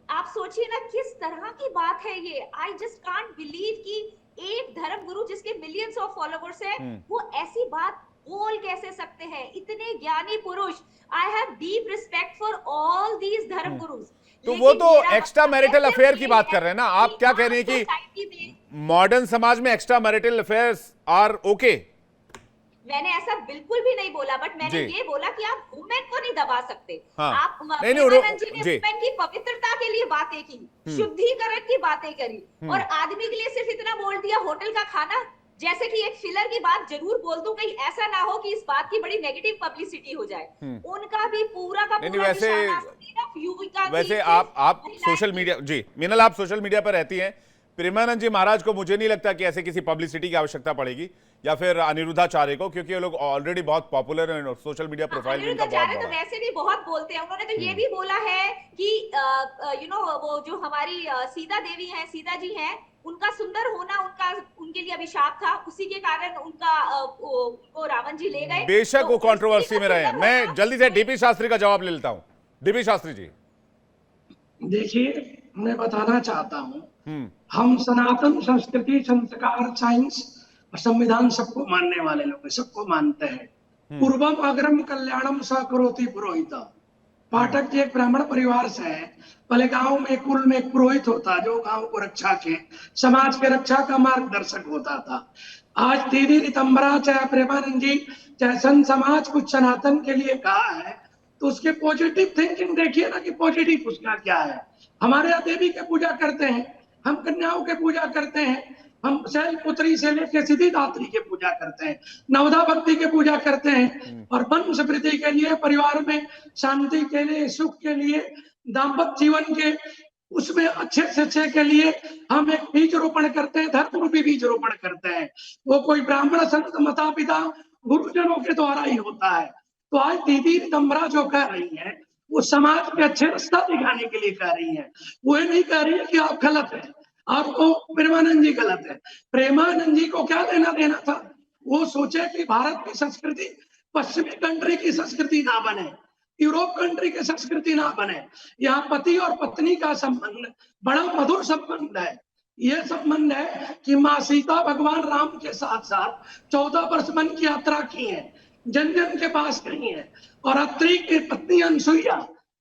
आप सोचिए ना किस तरह की बात है ये। आई जस्ट कांट बिलीव कि एक धर्मगुरु जिसके मिलियंस ऑफ फॉलोवर्स है, वो ऐसी बात बोल कैसे सकते हैं? इतने ज्ञानी पुरुष। I have deep respect for all these धर्मगुरुज। तो वो तो एक्स्ट्रा मैरिटल अफेयर की बात कर रहे हैं ना। आप क्या कह रही हैं कि मॉडर्न समाज में extramarital affairs are okay? मैंने ऐसा बिल्कुल भी नहीं बोला, बट मैंने ये बोला कि आप वुमेन को नहीं दबा सकते। हाँ। आप प्रेमानंद जी ने वुमेन की पवित्रता के लिए बातें की, शुद्धिकरण की बातें करी, और आदमी के लिए सिर्फ इतना बोल दिया होटल का खाना, जैसे कि एक फिलर की बात जरूर बोल दूं, कहीं ऐसा ना हो कि इस बात की बड़ी नेगेटिव पब्लिसिटी हो जाए। उनका भी पूरा का पूरा वैसे आप सोशल मीडिया, जी मीनल, आप सोशल मीडिया पर रहती हैं। प्रेमानंद जी महाराज को मुझे नहीं लगता कि ऐसे किसी पब्लिसिटी की आवश्यकता पड़ेगी, या फिर अनिरुद्धाचार्य को, क्योंकि ये लोग ऑलरेडी बहुत पॉपुलर हैं, सोशल मीडिया प्रोफाइल भी इनका बहुत बड़ा है। तो वैसे भी बहुत बोलते हैं। उन्होंने तो ये भी बोला है कि वो जो हमारी सीता देवी हैं, सीता जी हैं, उनका सुंदर होना उनके लिए अभिशाप था, उसी के कारण उनको रावण जी ले गए। बेशक वो कंट्रोवर्सी में रहे। मैं जल्दी से डीपी शास्त्री का जवाब ले लेता हूँ। डीपी शास्त्री जी, देखिए, मैं बताना चाहता हूँ, हम सनातन संस्कृति, संस्कार, साइंस और संविधान सबको मानने वाले लोग हैं, सबको मानते हैं। पूर्वम अग्रम कल्याणम स करोति पुरोहित। पाठक जी एक ब्राह्मण परिवार से है। पहले गांव में कुल में एक पुरोहित होता, जो गांव को रक्षा के, समाज के रक्षा का मार्गदर्शक होता था। आज दीदी रितंबरा, चाहे प्रेमानंद जी, चाहे संत समाज कुछ सनातन के लिए कहा है, तो उसके पॉजिटिव थिंकिंग देखिए ना कि पॉजिटिव उसका क्या है। हमारे यहाँ देवी के पूजा करते हैं, हम कन्याओं के पूजा करते हैं, हम शैलपुत्री से लेकर सिद्धिदात्री के पूजा करते हैं, नवदा भक्ति के पूजा करते हैं, और वंश वृद्धि के लिए, परिवार में शांति के लिए, सुख के लिए, दाम्पत्य जीवन के उसमें अच्छे से अच्छे के लिए हम एक बीज रोपण करते हैं, धर्म रूपी बीज रोपण करते हैं। वो कोई ब्राह्मण संत माता पिता गुरुजनों के द्वारा ही होता है। तो आज दीदी रितंबरा जो कह रही है, वो समाज के अच्छे रास्ता दिखाने के लिए कह रही है। वो ये नहीं कह रही है कि आप गलत है, आपको प्रेमानंद जी गलत है। प्रेमानंद जी को क्या लेना देना था? वो सोचे कि भारत की संस्कृति पश्चिमी कंट्री की संस्कृति ना बने, यूरोप कंट्री की संस्कृति ना बने। यहाँ पति और पत्नी का संबंध बड़ा मधुर संबंध है। यह संबंध है कि माँ सीता भगवान राम के साथ साथ 14 वर्ष वन की यात्रा की है, जन जन के पास गई है, और अत्रि की पत्नी अनसुईया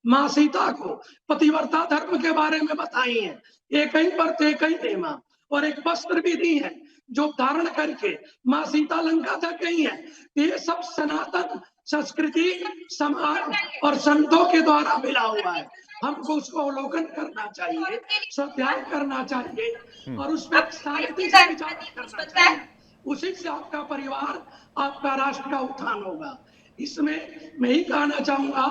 माँ सीता को पतिव्रता धर्म के बारे में बताई है। एक ही व्रत एक ही नेमा, और एक वस्त्र भी दी है जो धारण करके माँ सीता लंका तक गई है। ये सब सनातन संस्कृति, समाज और संतों के द्वारा मिला हुआ है। हमको उसको अवलोकन करना चाहिए, स्वाध्याय करना चाहिए और उस पर शांति से विचार करना चाहिए। उसी से आपका परिवार, आपका राष्ट्र का उत्थान होगा। इसमें मैं ही कहना चाहूंगा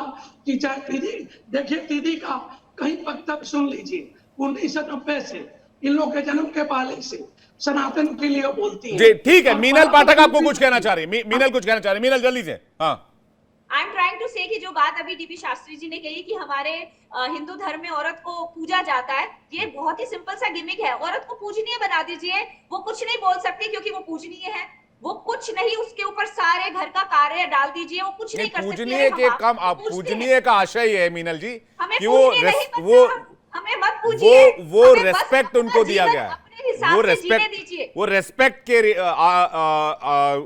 कि चाहे दीदी, देखिए दीदी का कहीं वक्तव्य सुन लीजिए, 1990 से इन लोग के जन्म के पहले से सनातन के लिए बोलती है। जी ठीक है, मीनल पाठक आपको कुछ कहना चाह रही है, मीनल कुछ कहना चाह रही है, मीनल जल्दी से। हाँ, आई एम ट्राइंग टू से कि जो बात अभी डीपी शास्त्री जी ने कही कि हमारे हिंदू धर्म में औरत को पूजा जाता है, ये बहुत ही सिंपल सा गिमिक है। औरत को पूजनीय बना दीजिए, वो कुछ नहीं बोल सकती क्योंकि वो पूजनीय है। वो कुछ नहीं, उसके ऊपर सारे घर का कार्य डाल दीजिए, वो कुछ नहीं कर सकती। पूजनीय के कम, आप पूजनीय का आशय है मीनल जी हमें कि वो हमें मत पूजिए, वो रेस्पेक्ट उनको दिया गया है, वो रेस्पेक्ट के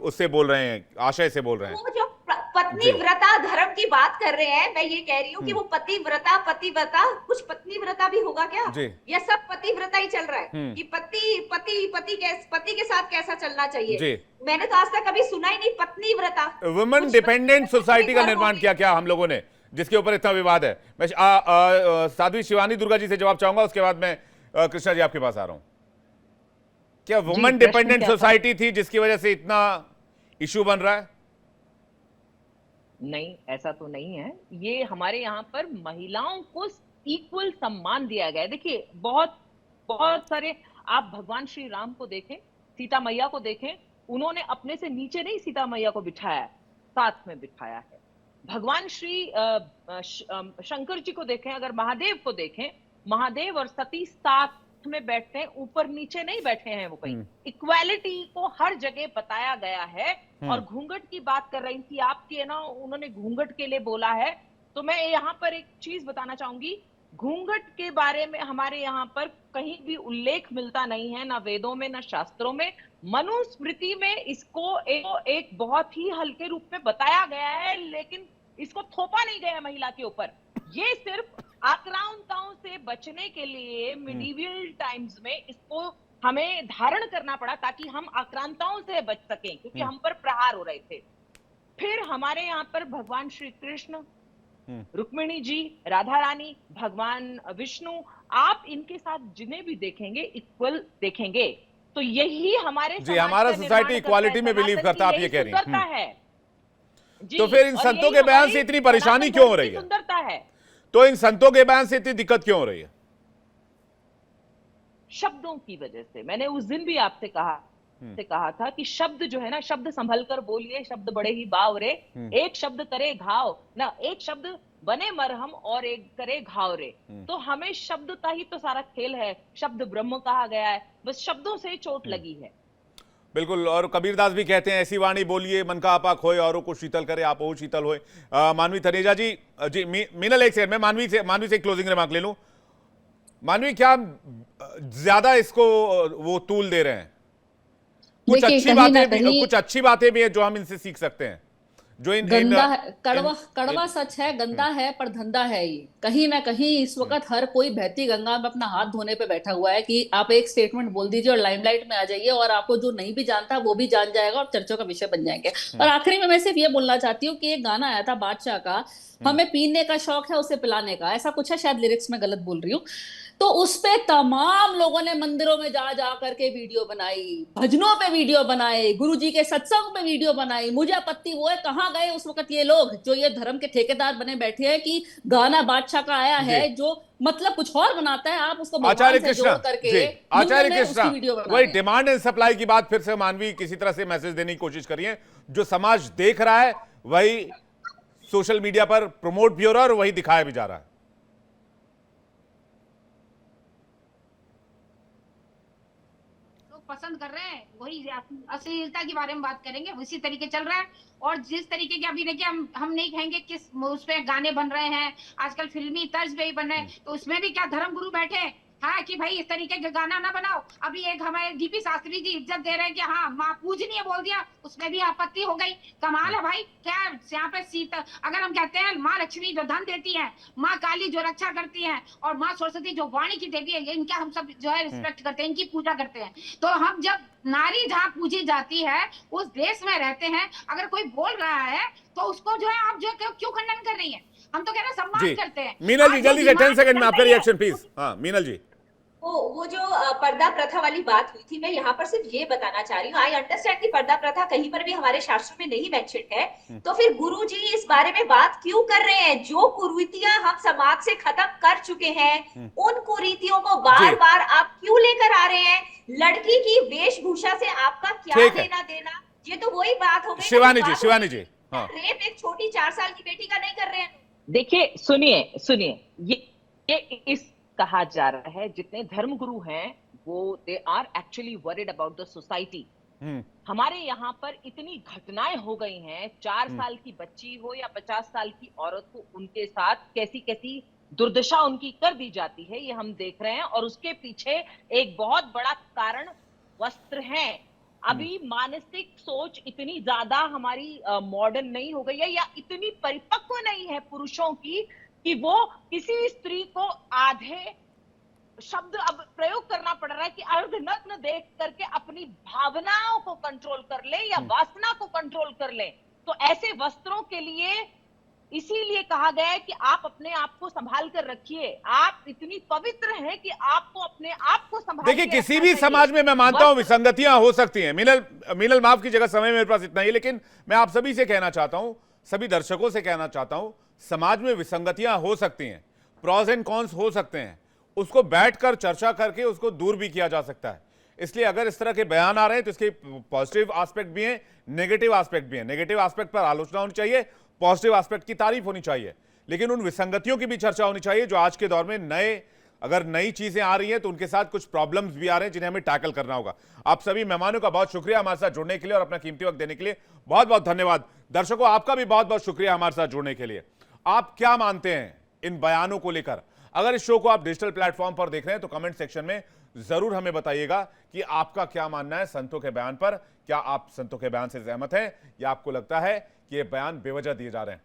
उससे बोल रहे हैं, आशय से बोल रहे हैं। वो जो पत्नीव्रता धर्म की बात कर रहे हैं, मैं ये कह रही हूँ कि वो पतिव्रता कुछ पत्नीव्रता भी होगा क्या? ये सब पतिव्रता ही चल रहा है कि पति के साथ कैसा चलना चाहिए। मैंने तो आज तक कभी सुना ही नहीं पत्नीव्रता। वुमेन डिपेंडेंट सोसाइटी का निर्माण किया क्या हम लोगों ने, जिसके ऊपर इतना विवाद है। मैं साध्वी शिवानी दुर्गा जी से जवाब चाहूंगा, उसके बाद मैं कृष्णा जी आपके पास आ रहा हूं। क्या वुमेन डिपेंडेंट सोसाइटी थी जिसकी वजह से इतना इशू बन रहा है? नहीं, ऐसा तो नहीं है। ये हमारे यहाँ पर महिलाओं को इक्वल सम्मान दिया गया है। देखिए, बहुत सारे, आप भगवान श्री राम को देखें, सीता मैया को देखें, उन्होंने अपने से नीचे नहीं सीता मैया को बिठाया है, साथ में बिठाया है। भगवान श्री शंकर जी को देखें, अगर महादेव को देखें, महादेव और सती साथ में बैठते हैं, ऊपर नीचे नहीं बैठे हैं वो कहीं। इक्वालिटी को हर जगह बताया गया है। और घूंघट की बात कर रही थी आपकी, है ना, उन्होंने घूंघट के लिए बोला है, तो मैं यहाँ पर एक चीज बताना चाहूंगी। घूंघट के बारे में हमारे यहाँ पर कहीं भी उल्लेख मिलता नहीं है, ना वेदों में ना शास्त्रों में। मनुस्मृति में इसको एक बहुत ही हल्के रूप में बताया गया है, लेकिन इसको थोपा नहीं गया महिला के ऊपर। ये सिर्फ आक्रांताओं से बचने के लिए मिडीवियल टाइम्स में इसको हमें धारण करना पड़ा, ताकि हम आक्रांताओं से बच सकें, क्योंकि हम पर प्रहार हो रहे थे। फिर हमारे यहाँ पर भगवान श्री कृष्ण, रुक्मिणी जी, राधा रानी, भगवान विष्णु, आप इनके साथ जिन्हें भी देखेंगे इक्वल देखेंगे। तो यही हमारे जी, हमारा सोसाइटी इक्वालिटी में बिलीव करता है, आप ये कह रही हैं। तो फिर इन संतों के बयान से इतनी परेशानी क्यों हो रही है? सुंदरता है। तो इन संतों के बयान से इतनी दिक्कत क्यों हो रही है? शब्दों की वजह से। मैंने उस दिन भी आपसे कहा था कि शब्द जो है ना, शब्द संभल कर बोलिए, शब्द बड़े ही बावरे। एक शब्द करे घाव ना, एक शब्द बने मरहम और एक करे घाव रे। तो हमें शब्द का ही तो सारा खेल है। शब्द ब्रह्म कहा गया है, बस शब्दों से चोट लगी है। बिल्कुल। और कबीरदास भी कहते हैं, ऐसी वाणी बोलिए मन का आपा खोए, औरों को शीतल करे आप ओ शीतल होए। मानवी थनेजा जी, मीनल एक सेकंड, मैं मानवी से क्लोजिंग रिमार्क ले लूं। मानवी, क्या ज्यादा इसको वो तूल दे रहे हैं? कुछ अच्छी बातें भी है जो हम इनसे सीख सकते हैं, जो गंदा है, कड़वा सच है, गंदा है, पर धंधा है ये। कहीं ना कहीं इस वक्त हर कोई बहती गंगा में अपना हाथ धोने पे बैठा हुआ है कि आप एक स्टेटमेंट बोल दीजिए और लाइमलाइट में आ जाइए, और आपको जो नहीं भी जानता वो भी जान जाएगा और चर्चा का विषय बन जाएंगे। और आखिरी में मैं सिर्फ ये बोलना चाहती हूँ कि एक गाना आया था बादशाह का, हमें पीने का शौक है उसे पिलाने का, ऐसा कुछ है, शायद लिरिक्स में गलत बोल रही हूँ। तो उस पे तमाम लोगों ने मंदिरों में जा करके वीडियो बनाई, भजनों पे वीडियो बनाए, गुरुजी के सत्संग पे वीडियो बनाई। मुझे आपत्ति वो है, कहाँ गए उस वक्त ये लोग जो ये धर्म के ठेकेदार बने बैठे हैं कि गाना बादशाह का आया है जो मतलब कुछ और बनाता है, आप उसको आचार्य कृष्णा वही डिमांड एंड सप्लाई की बात फिर से मानवी किसी तरह से मैसेज देने की कोशिश करिए। जो समाज देख रहा है वही सोशल मीडिया पर प्रमोट भी हो रहा है और वही दिखाया भी जा रहा है। पसंद कर रहे हैं, वही अश्लीलता के बारे में बात करेंगे, उसी तरीके चल रहा है। और जिस तरीके के अभी देखिए, हम नहीं कहेंगे किस उस पे गाने बन रहे हैं, आजकल फिल्मी तर्ज पे ही बन रहे हैं, तो उसमें भी क्या धर्म गुरु बैठे, हाँ कि भाई इस तरीके के गाना ना बनाओ। अभी एक हमारे डीपी शास्त्री जी इज्जत दे रहे हैं कि हाँ माँ पूजनीय बोल दिया, उसमें भी आपत्ति हो गई। कमाल है भाई। क्या यहाँ पे सीता, अगर हम कहते हैं माँ लक्ष्मी जो धन देती है, माँ काली जो रक्षा करती है, और माँ सरस्वती जो वाणी की देवी है, इनका हम सब जो है रिस्पेक्ट करते हैं, इनकी पूजा करते हैं। तो हम जब नारी जहाँ पूजी जाती है उस देश में रहते हैं, अगर कोई बोल रहा है तो उसको जो है आप जो क्यों खंडन कर रही है? हम तो कह रहे हैं सम्मान करते हैं। मीनल जी जल्दी से 10 सेकंड में आपका रिएक्शन प्लीज। हाँ मीनल जी। वो जो पर्दा प्रथा वाली बात हुई थी, मैं यहाँ पर सिर्फ ये बताना चाह रही हूँ, आई अंडरस्टैंड कि पर्दा प्रथा कहीं पर भी हमारे शास्त्रों में नहीं मेंशन है, तो फिर गुरु जी इस बारे में बात क्यों कर रहे हैं? जो कुरीतियां हम समाज से खत्म कर चुके हैं, उन कुरीतियों को बार बार आप क्यों लेकर आ रहे हैं? लड़की की वेशभूषा से आपका क्या लेना देना? ये तो वही बात हो गई। शिवानी जी। हाँ। रेप एक छोटी 4 साल की बेटी का नहीं कर रहे हैं। देखिए सुनिए, ये इस कहा जा रहा है जितने धर्मगुरु हैं वो they are actually worried about the society. हमारे यहाँ पर इतनी घटनाएं हो गई हैं, 4 साल की बच्ची हो या 50 साल की औरत को उनके साथ कैसी कैसी दुर्दशा उनकी कर दी जाती है, ये हम देख रहे हैं। और उसके पीछे एक बहुत बड़ा कारण वस्त्र है। अभी मानसिक सोच इतनी ज्यादा हमारी मॉडर्न नहीं हो गई है, या इतनी परिपक्व नहीं है पुरुषों की कि वो किसी स्त्री को आधे शब्द अब प्रयोग करना पड़ रहा है कि अर्धनग्न देख करके अपनी भावनाओं को कंट्रोल कर ले या वासना को कंट्रोल कर ले। तो ऐसे वस्त्रों के लिए इसीलिए कहा गया है कि आप अपने आप को संभाल कर रखिए। आप इतनी पवित्र हैं कि आपको अपने आप को संभाल। देखिए किसी भी समाज में मैं मानता हूं विसंगतियां हो सकती हैं। मीनल माफ की जगह समय मेरे पास इतना ही, लेकिन मैं आप सभी से कहना चाहता हूं, सभी दर्शकों से कहना चाहता हूं, समाज में विसंगतियां हो सकती हैं, प्रॉज एंड कॉन्स हो सकते हैं, उसको बैठकर चर्चा करके उसको दूर भी किया जा सकता है। इसलिए अगर इस तरह के बयान आ रहे हैं तो इसके पॉजिटिव एस्पेक्ट भी हैं, नेगेटिव एस्पेक्ट भी हैं। नेगेटिव एस्पेक्ट पर आलोचना होनी चाहिए, पॉजिटिव एस्पेक्ट की तारीफ होनी चाहिए, लेकिन उन विसंगतियों की भी चर्चा होनी चाहिए जो आज के दौर में अगर नई चीजें आ रही हैं तो उनके साथ कुछ प्रॉब्लम्स भी आ रहे हैं जिन्हें हमें टैकल करना होगा। आप सभी मेहमानों का बहुत शुक्रिया हमारे साथ जुड़ने के लिए और अपना कीमती वक्त देने के लिए। बहुत बहुत धन्यवाद। दर्शकों आपका भी बहुत बहुत शुक्रिया हमारे साथ जुड़ने के लिए। आप क्या मानते हैं इन बयानों को लेकर? अगर इस शो को आप डिजिटल प्लेटफॉर्म पर देख रहे हैं तो कमेंट सेक्शन में जरूर हमें बताइएगा कि आपका क्या मानना है संतों के बयान पर। क्या आप संतों के बयान से सहमत हैं या आपको लगता है कि ये बयान बेवजह दिए जा रहे हैं?